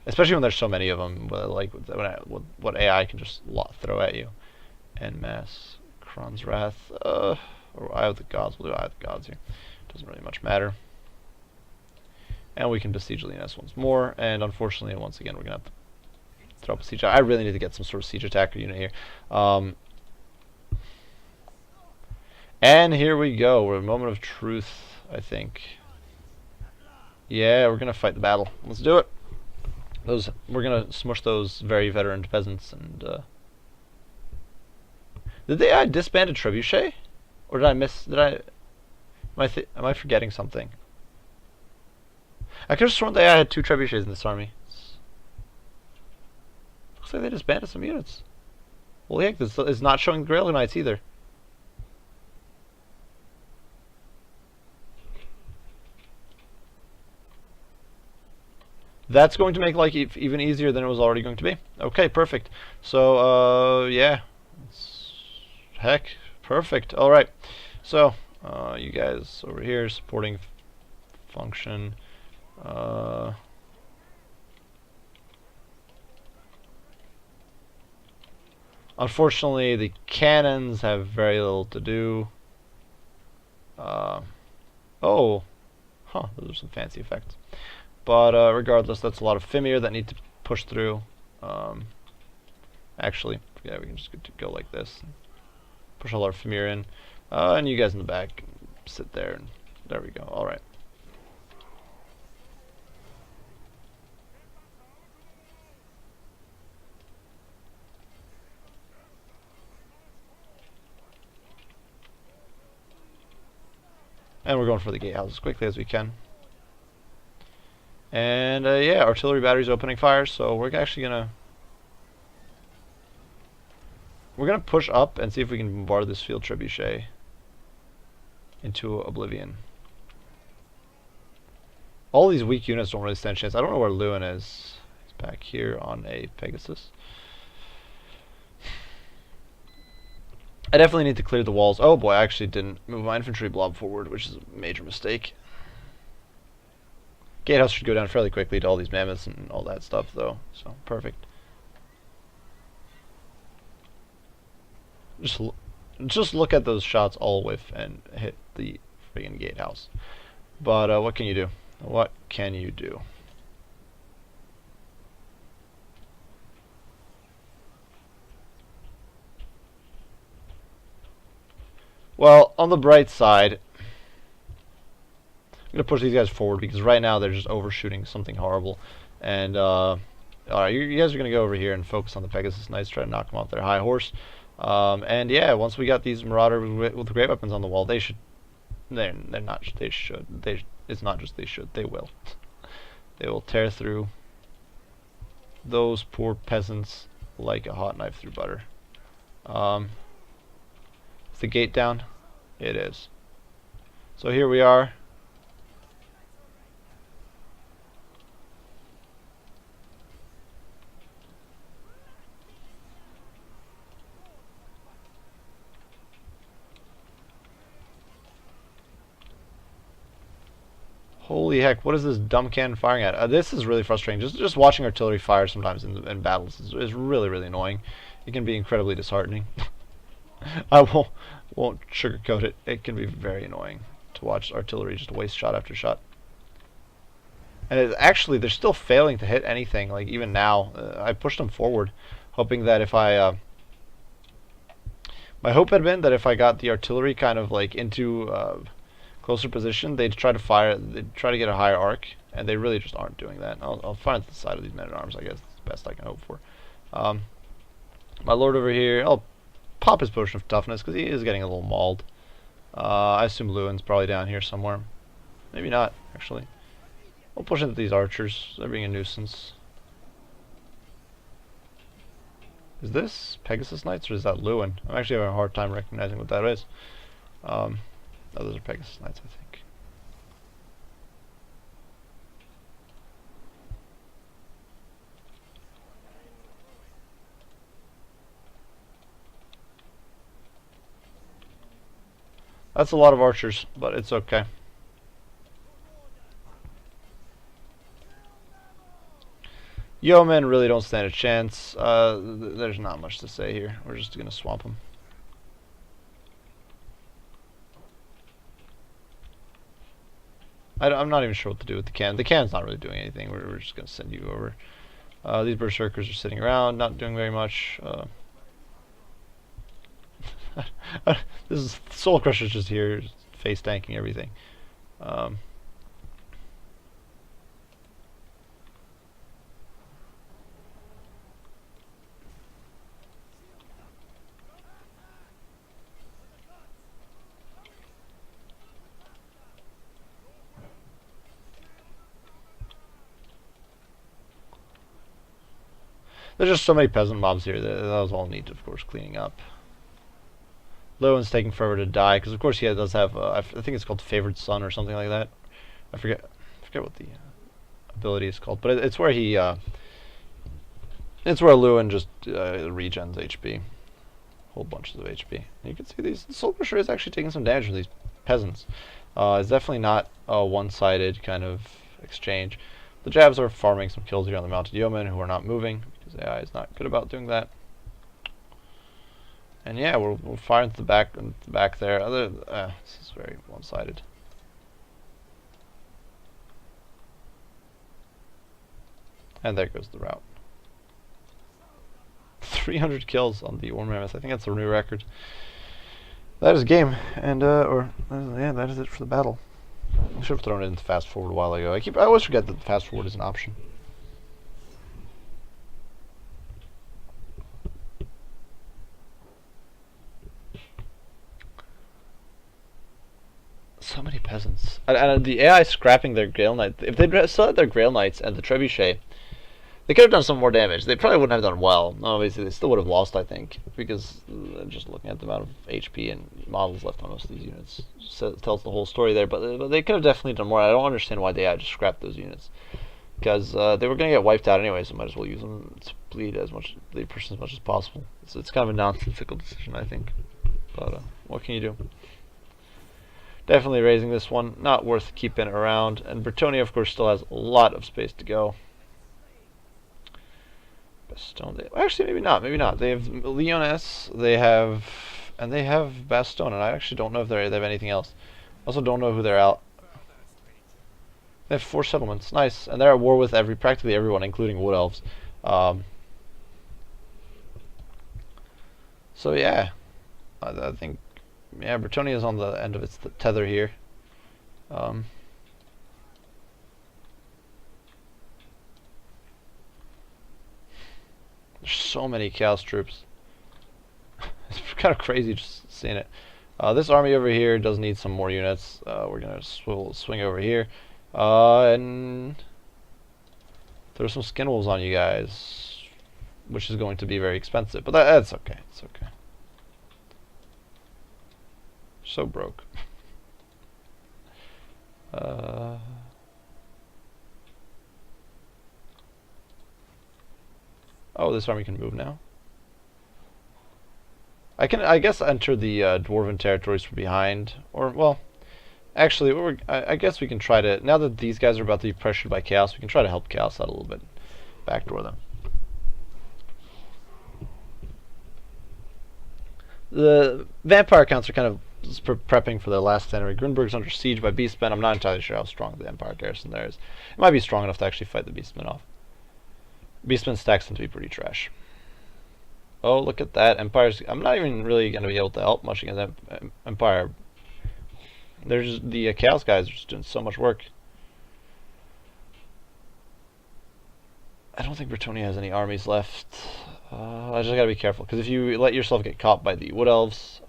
especially when there's so many of them. Like what AI can just throw at you. En masse, Kron's Wrath, or Eye of the Gods. We'll do Eye of the Gods here. Doesn't really much matter. And we can besiege Linus once more. And unfortunately, once again, we're gonna have to throw up a siege. I really need to get some sort of siege attacker unit here. And here we go. We're a moment of truth, I think. Yeah, we're gonna fight the battle. Let's do it. We're gonna smush those very veteran peasants. And did they disband a trebuchet, or did I miss? Am I forgetting something? I could have sworn they had 2 trebuchets in this army. Looks like they disbanded some units. Holy heck! This is not showing the Grail Knights either. That's going to make life even easier than it was already going to be. Okay, perfect. So, yeah. Heck, perfect. Alright. So, you guys over here supporting function. Unfortunately, the cannons have very little to do. Oh. Huh, those are some fancy effects. But regardless, that's a lot of Fimir that need to push through. Actually, yeah, we can just go like this. Push a lot of Fimir in. And you guys in the back sit there. And there we go. Alright. And we're going for the gatehouse as quickly as we can. And yeah, artillery batteries opening fire, so we're actually gonna push up and see if we can bombard this field trebuchet into oblivion. All these weak units don't really stand a chance. I don't know where Lewin is. He's back here on a Pegasus. I definitely need to clear the walls. Oh boy, I actually didn't move my infantry blob forward, which is a major mistake. Gatehouse should go down fairly quickly to all these mammoths and all that stuff, though. So, perfect. Just look at those shots all whiff and hit the friggin' gatehouse. But what can you do? What can you do? Well, on the bright side, I'm going to push these guys forward because right now they're just overshooting something horrible. And, alright, you guys are going to go over here and focus on the Pegasus Knights, try to knock them off their high horse. And yeah, once we got these Marauders with great weapons on the wall, they should. They're not. They should. It's not just they should. They will. They will tear through those poor peasants like a hot knife through butter. Is the gate down? It is. So here we are. Holy heck, what is this dumb cannon firing at? This is really frustrating. Just watching artillery fire sometimes in battles is really, really annoying. It can be incredibly disheartening. I won't sugarcoat it. It can be very annoying to watch artillery just waste shot after shot. And actually, they're still failing to hit anything, like even now. I pushed them forward, hoping that if I... my hope had been that if I got the artillery kind of like into... closer position, they'd try to fire, they'd try to get a higher arc, and they really just aren't doing that. I'll find the side of these men-at-arms, I guess. It's the best I can hope for. My lord over here, I'll pop his potion of toughness, because he is getting a little mauled. I assume Lewin's probably down here somewhere. Maybe not, actually. We'll push into these archers. They're being a nuisance. Is this Pegasus Knights or is that Lewin? I'm actually having a hard time recognizing what that is. Oh, those are Pegasus Knights, I think. That's a lot of archers, but it's okay. Yeomen really don't stand a chance. There's not much to say here. We're just going to swamp them. I'm not even sure what to do with the cannon. The cannon's not really doing anything. We're just going to send you over. These berserkers are sitting around, not doing very much. This is Soul Crusher's just here, face tanking everything. There's just so many peasant mobs here that was all needs, of course, cleaning up. Lowen's taking forever to die because, of course, he does have. I think it's called Favored Son or something like that. I forget what the ability is called, but it's where he. It's where Lewin just regens HP, whole bunches of HP. And you can see the Soul Crusher is actually taking some damage from these peasants. It's definitely not a one-sided kind of exchange. The jabs are farming some kills here on the mounted yeomen who are not moving because AI is not good about doing that. And yeah, we'll fire into the back there. This is very one-sided. And there goes the route. 300 kills on the War Mammoth. I think that's a new record. That is a game, and yeah, that is it for the battle. I should have thrown it into fast forward a while ago. I always forget that fast forward is an option. So many peasants. And the AI scrapping their Grail Knights. If they still had their Grail Knights and the Trebuchet, they could have done some more damage. They probably wouldn't have done well. Obviously, they still would have lost, I think, because just looking at the amount of HP and models left on most of these units tells the whole story there. But they could have definitely done more. I don't understand why the AI just scrapped those units, because they were going to get wiped out anyway, so might as well use them to bleed as much as possible. So it's kind of a nonsensical decision, I think. But what can you do? Definitely raising this one, not worth keeping around. And Bretonnia, of course, still has a lot of space to go. Bastogne, actually, maybe not. They have Lyonesse, they have Bastogne, and I actually don't know if they have anything else. Also, don't know who they're out. They have 4 settlements, nice, and they're at war with practically everyone, including Wood Elves. So yeah, I think. Yeah, Bretonnia is on the end of its tether here. There's so many Chaos troops. It's kind of crazy just seeing it. This army over here does need some more units. We're gonna swing over here and throw some skin wolves on you guys, which is going to be very expensive, but that's okay. It's okay. So broke. Oh, this army can move now. I guess, enter the dwarven territories from behind, or well, actually, I guess we can try to. Now that these guys are about to be pressured by Chaos, we can try to help Chaos out a little bit, backdoor them. The vampire counts are kind of prepping for their last century. Grinberg's under siege by beastmen. I'm not entirely sure how strong the Empire garrison there is. It might be strong enough to actually fight the beastmen off. Beastmen stacks tend to be pretty trash. Oh, look at that. Empire's. I'm not even really going to be able to help much against Empire. There's the Chaos guys are just doing so much work. I don't think Bretonnia has any armies left. I just gotta be careful, because if you let yourself get caught by the Wood Elves,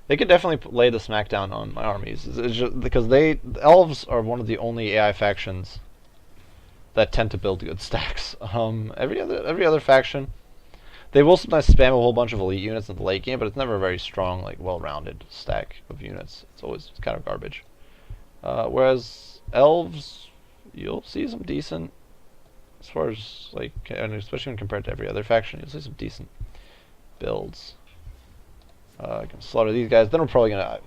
they could definitely lay the smackdown on my armies. It's just because the Elves are one of the only AI factions that tend to build good stacks. Every other faction They will sometimes spam a whole bunch of elite units in the late game, but it's never a very strong, like, well-rounded stack of units. It's always kind of garbage. Whereas elves, you'll see some decent, as far as, like, and especially when compared to every other faction, you'll see some decent builds. Gonna slaughter these guys. Then we're probably gonna.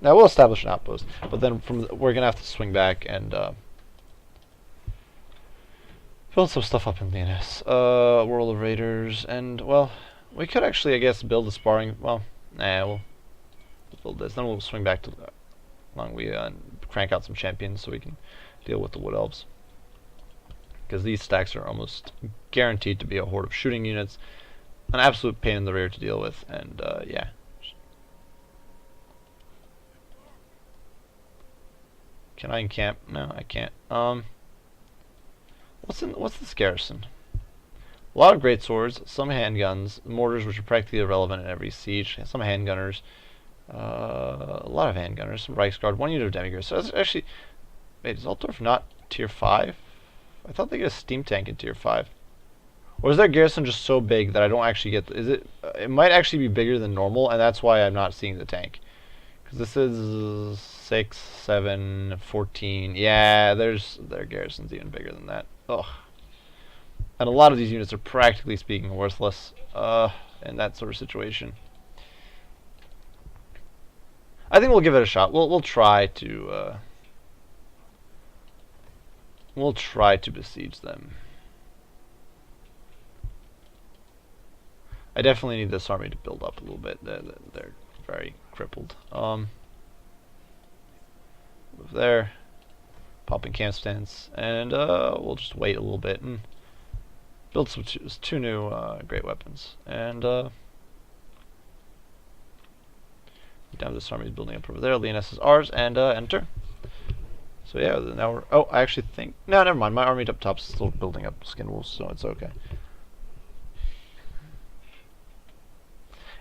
Now we'll establish an outpost, but then we're gonna have to swing back and build some stuff up in DNS. World of Raiders, and well, we could actually, I guess, build a sparring. Well, nah, we'll build this. Then we'll swing back to long we crank out some champions so we can deal with the Wood Elves, because these stacks are almost guaranteed to be a horde of shooting units, an absolute pain in the rear to deal with, and yeah. Can I encamp? No, I can't. What's this garrison? A lot of great swords, some handguns, mortars which are practically irrelevant in every siege, some handgunners, a lot of handgunners, some Reichsguard, 1 unit of demigods. So that's actually, wait, is Altdorf not tier 5? I thought they get a steam tank in tier 5. Or is their garrison just so big that I don't actually get? Is it? It might actually be bigger than normal, and that's why I'm not seeing the tank. Because this is 6, 7, 14. Yeah, their garrison's even bigger than that. Ugh. And a lot of these units are practically speaking worthless in that sort of situation. I think we'll give it a shot. We'll try to besiege them. I definitely need this army to build up a little bit. They're very crippled. Move there. Popping camp stance, and we'll just wait a little bit and build some two new great weapons. And down this army is building up over there. Leoness is ours, and enter. So yeah, now we're. Oh, I actually think no, never mind. My army up top is still building up skin wolves, so it's okay.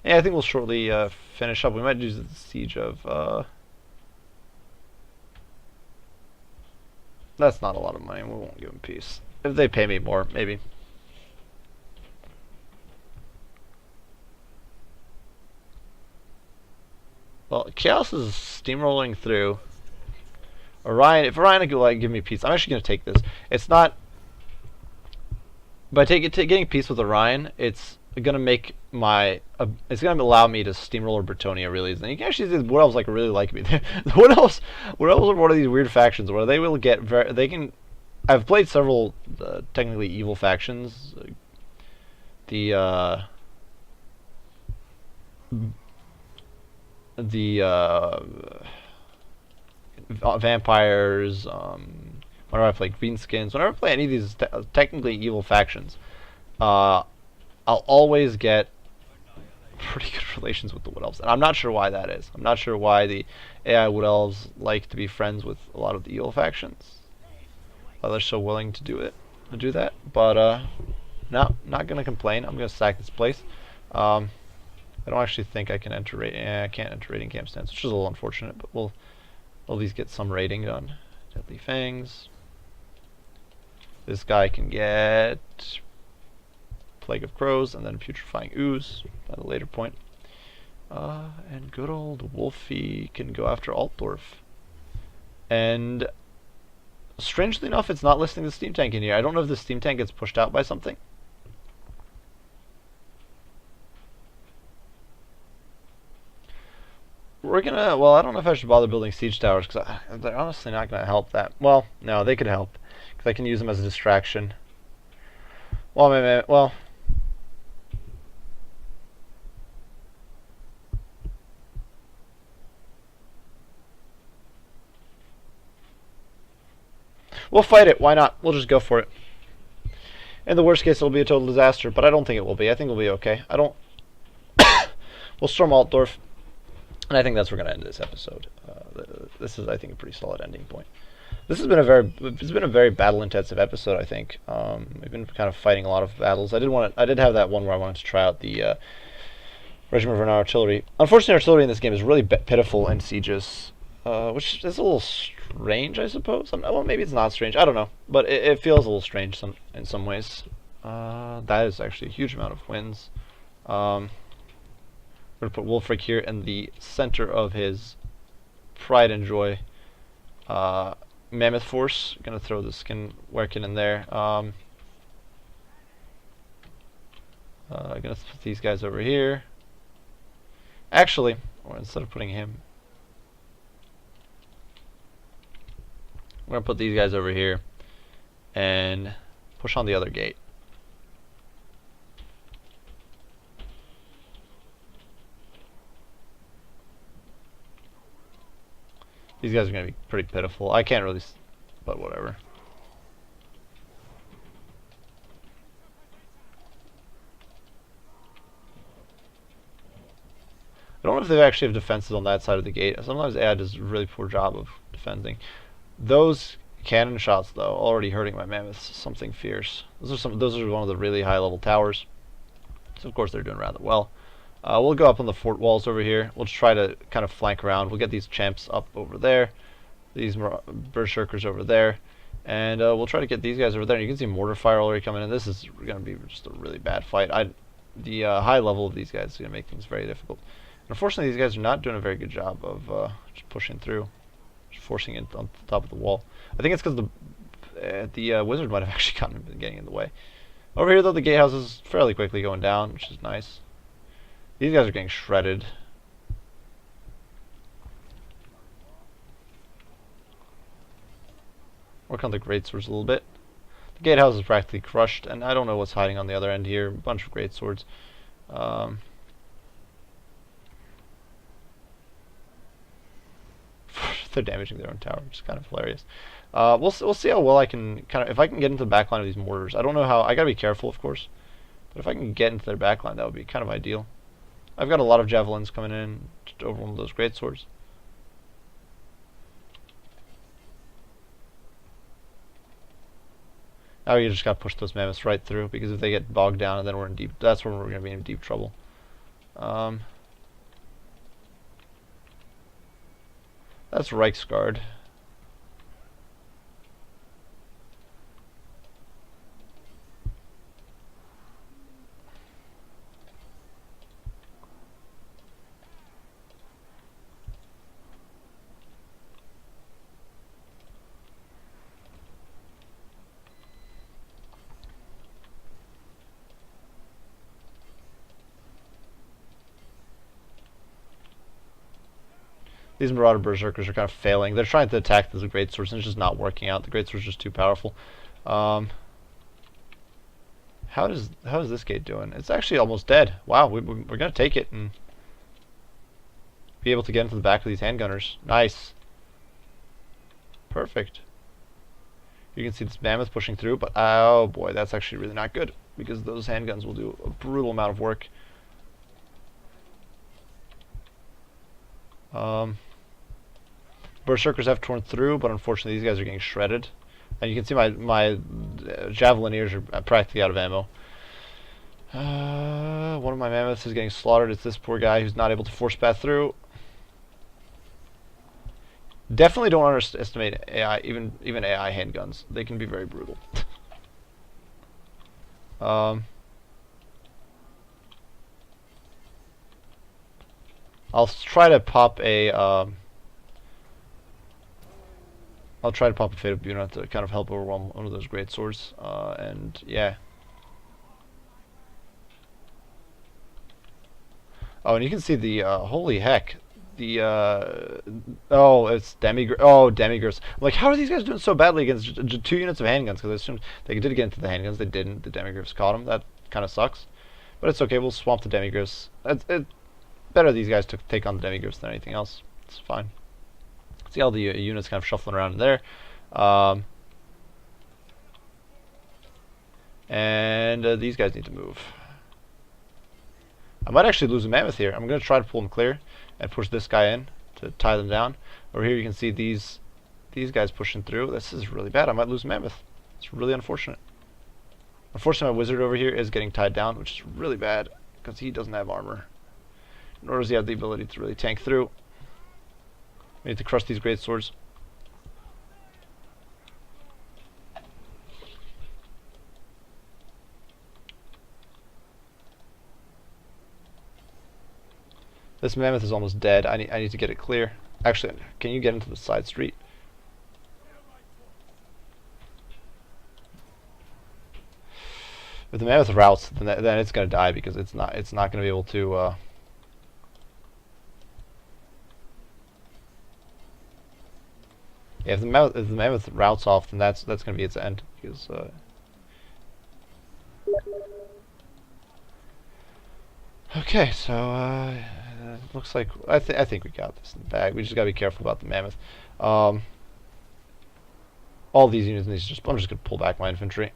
Yeah, I think we'll shortly finish up. We might do the siege of. That's not a lot of money. We won't give them peace. If they pay me more, maybe. Well, Chaos is steamrolling through. Orion, if Orion could like give me peace, I'm actually going to take this. It's not. By getting peace with Orion, it's gonna make my it's gonna allow me to steamroller Bretonia really easily. You can actually see the Wood Elves like really like me. The Wood Elves are one of these weird factions where they will get they can. I've played several technically evil factions. The vampires. Whenever I play greenskins, whenever I play any of these technically evil factions, I'll always get pretty good relations with the Wood Elves, and I'm not sure why that is. I'm not sure why the AI Wood Elves like to be friends with a lot of the evil factions. Why they're so willing to do that. But no, not gonna complain. I'm gonna sack this place. I don't actually think I can enter rating. I can't enter rating camp stance, which is a little unfortunate. But we'll at least get some rating done. Deadly Fangs. This guy can get Plague of Crows, and then Putrefying Ooze at a later point. And good old Wolfie can go after Altdorf. And strangely enough, it's not listing the steam tank in here. I don't know if the steam tank gets pushed out by something. We're gonna, well, I don't know if I should bother building siege towers, because they're honestly not gonna help that. Well, no, they could help, because I can use them as a distraction. Well, maybe, well, we'll fight it. Why not? We'll just go for it. In the worst case, it'll be a total disaster, but I don't think it will be. I think we'll be okay. I don't. We'll storm Altdorf, and I think that's where we're gonna end this episode. This is, I think, a pretty solid ending point. This has been a very battle-intensive episode. I think we've been kind of fighting a lot of battles. I did have that one where I wanted to try out the Regiment of Artillery. Unfortunately, artillery in this game is really pitiful in sieges, which is a little strange, I suppose. Well, maybe it's not strange. I don't know, but it feels a little strange in some ways. That is actually a huge amount of wins. We're going to put Wulfrik here in the center of his pride and joy. Mammoth Force, going to throw the skin working in there. Going to put these guys over here. Actually, or instead of putting him, we're going to put these guys over here and push on the other gate. These guys are going to be pretty pitiful. I can't really, but whatever. I don't know if they actually have defenses on that side of the gate. Sometimes AI does a really poor job of defending. Those cannon shots, though, already hurting my mammoths. Something fierce. Those are one of the really high level towers. So of course they're doing rather well. We'll go up on the fort walls over here. We'll just try to kind of flank around. We'll get these champs up over there. These berserkers over there. And we'll try to get these guys over there. And you can see mortar fire already coming in. This is going to be just a really bad fight. The high level of these guys is going to make things very difficult. Unfortunately, these guys are not doing a very good job of just pushing through, just forcing it on the top of the wall. I think it's because the wizard might have actually been getting in the way. Over here, though, the gatehouse is fairly quickly going down, which is nice. These guys are getting shredded. Work on the greatswords a little bit. The gatehouse is practically crushed, and I don't know what's hiding on the other end here. A bunch of greatswords. They're damaging their own tower, which is kind of hilarious. We'll see how well I can if I can get into the backline of these mortars. I don't know how. I gotta be careful, of course, but if I can get into their backline, that would be kind of ideal. I've got a lot of javelins coming in just over one of those greatswords. Now you just gotta push those mammoths right through, because if they get bogged down, and then we're in deep. That's when we're gonna be in deep trouble. That's Reichsguard. These Marauder Berserkers are kind of failing. They're trying to attack the greatswords, and it's just not working out. The greatsword's just too powerful. How is this gate doing? It's actually almost dead. Wow, we're gonna take it and be able to get into the back of these handgunners. Nice. Perfect. You can see this mammoth pushing through, but oh boy, that's actually really not good, because those handguns will do a brutal amount of work. Berserkers have torn through, but unfortunately these guys are getting shredded. And you can see my javelineers are practically out of ammo. One of my mammoths is getting slaughtered. It's this poor guy who's not able to force path through. Definitely don't underestimate AI, even AI handguns. They can be very brutal. I'll try to pop a Fate of Buna to kind of help overwhelm one of those great swords, and yeah. Oh, and you can see the holy heck, the oh, it's Demigurs. I'm like, how are these guys doing so badly against 2 units of handguns? Because I assumed they did get into the handguns, they didn't. The Demigurs caught them. That kind of sucks, but it's okay. We'll swamp the Demigurs. It's better these guys to take on the Demigurs than anything else. It's fine. See all the units kind of shuffling around in there. And these guys need to move. I might actually lose a mammoth here. I'm going to try to pull them clear and push this guy in to tie them down. Over here you can see these guys pushing through. This is really bad. I might lose a mammoth. It's really unfortunate. Unfortunately, my wizard over here is getting tied down, which is really bad because he doesn't have armor. Nor does he have the ability to really tank through. We need to crush these great swords. This mammoth is almost dead. I need to get it clear. Actually, can you get into the side street? If the mammoth routes, then it's gonna die because it's not gonna be able to. Yeah, if the mammoth routes off, then that's gonna be its end because. Okay, so looks like I think we got this in the bag. We just gotta be careful about the mammoth. All these units need to I'm just gonna pull back my infantry.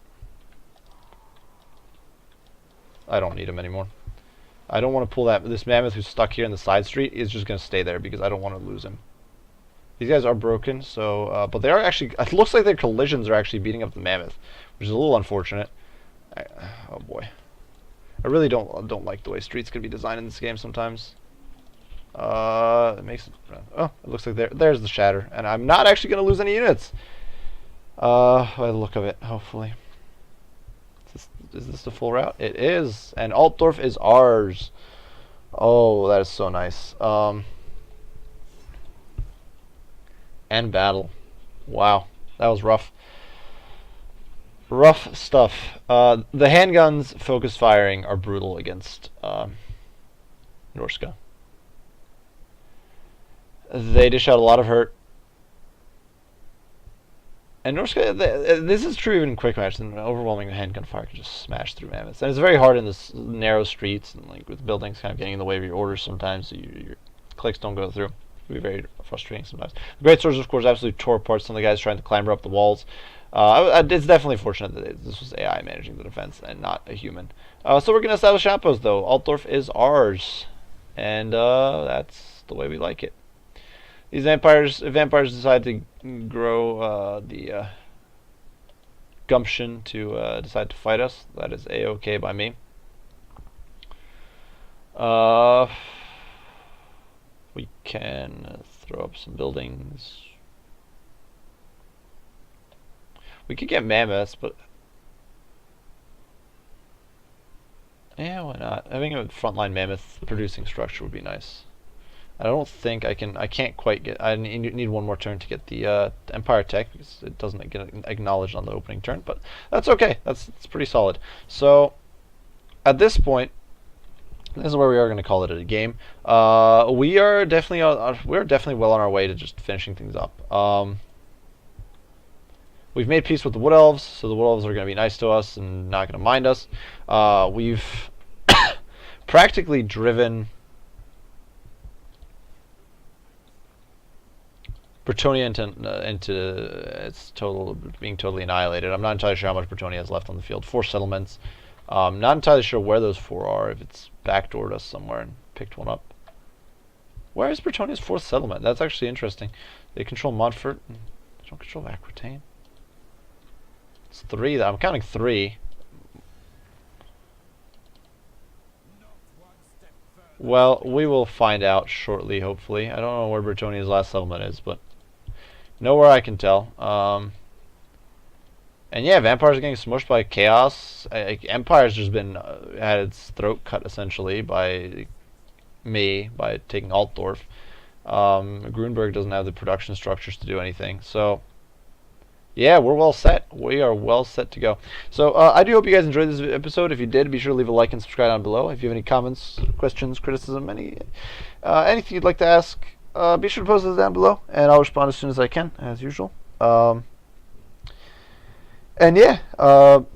I don't need them anymore. I don't want to pull this mammoth who's stuck here in the side street is just gonna stay there because I don't want to lose him. These guys are broken, so but they are actually. It looks like their collisions are actually beating up the mammoth, which is a little unfortunate. Oh boy. I really don't like the way streets can be designed in this game sometimes. It makes it. Oh, it looks like there's the shatter, and I'm not actually gonna lose any units. By the look of it, hopefully. Is this the full route? It is, and Altdorf is ours. Oh, that is so nice. End battle. Wow, that was rough. Rough stuff. The handguns focus firing are brutal against Norska. They dish out a lot of hurt. And Norska, this is true even in quick match. An overwhelming handgun fire can just smash through mammoths. And it's very hard in this narrow streets and like with buildings kind of getting in the way of your orders sometimes, so your clicks don't go through. It can be very frustrating sometimes. The great swords, of course, absolutely tore apart some of the guys trying to clamber up the walls. It's definitely fortunate that this was AI managing the defense and not a human. So we're going to establish outposts, though. Altdorf is ours. And that's the way we like it. These vampires decide to grow the gumption to decide to fight us. That is A-OK by me. We can throw up some buildings. We could get mammoths, but yeah, why not? Having a frontline mammoth producing structure would be nice. I don't think I can't quite get. I need one more turn to get the Empire Tech because it doesn't get acknowledged on the opening turn, but that's okay. That's pretty solid. So at this point, this is where we are going to call it a game. We are definitely well on our way to just finishing things up. We've made peace with the Wood Elves, so the Wood Elves are going to be nice to us and not going to mind us. We've practically driven Bretonia into its being totally annihilated. I'm not entirely sure how much Bretonia has left on the field. 4 settlements. Not entirely sure where those 4 are, if it's backdoored us somewhere and picked one up. Where is Bretonia's 4th settlement? That's actually interesting. They control Montfort. They don't control Aquitaine. It's 3. I'm counting 3. Well, we will find out shortly, hopefully. I don't know where Bretonia's last settlement is, but nowhere I can tell. And yeah, vampires are getting smushed by chaos. Empire's just been had its throat cut essentially by me by taking Altdorf. Grunberg doesn't have the production structures to do anything, so yeah, we're well set. We are well set to go. So I do hope you guys enjoyed this episode. If you did, be sure to leave a like and subscribe down below. If you have any comments, questions, criticism, anything you'd like to ask, be sure to post those down below, and I'll respond as soon as I can, as usual. And yeah,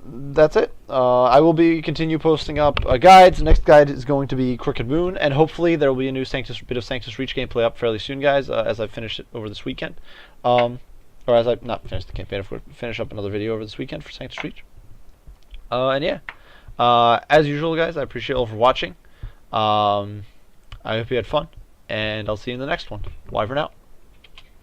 that's it. I will continue posting up guides. The next guide is going to be Crooked Moon, and hopefully there will be a new bit of Sanctus Reach gameplay up fairly soon, guys, as I finish it over this weekend. Or as I not finished the campaign, if we finish up another video over this weekend for Sanctus Reach. And yeah, as usual, guys, I appreciate you all for watching. I hope you had fun, and I'll see you in the next one. Wyvern out.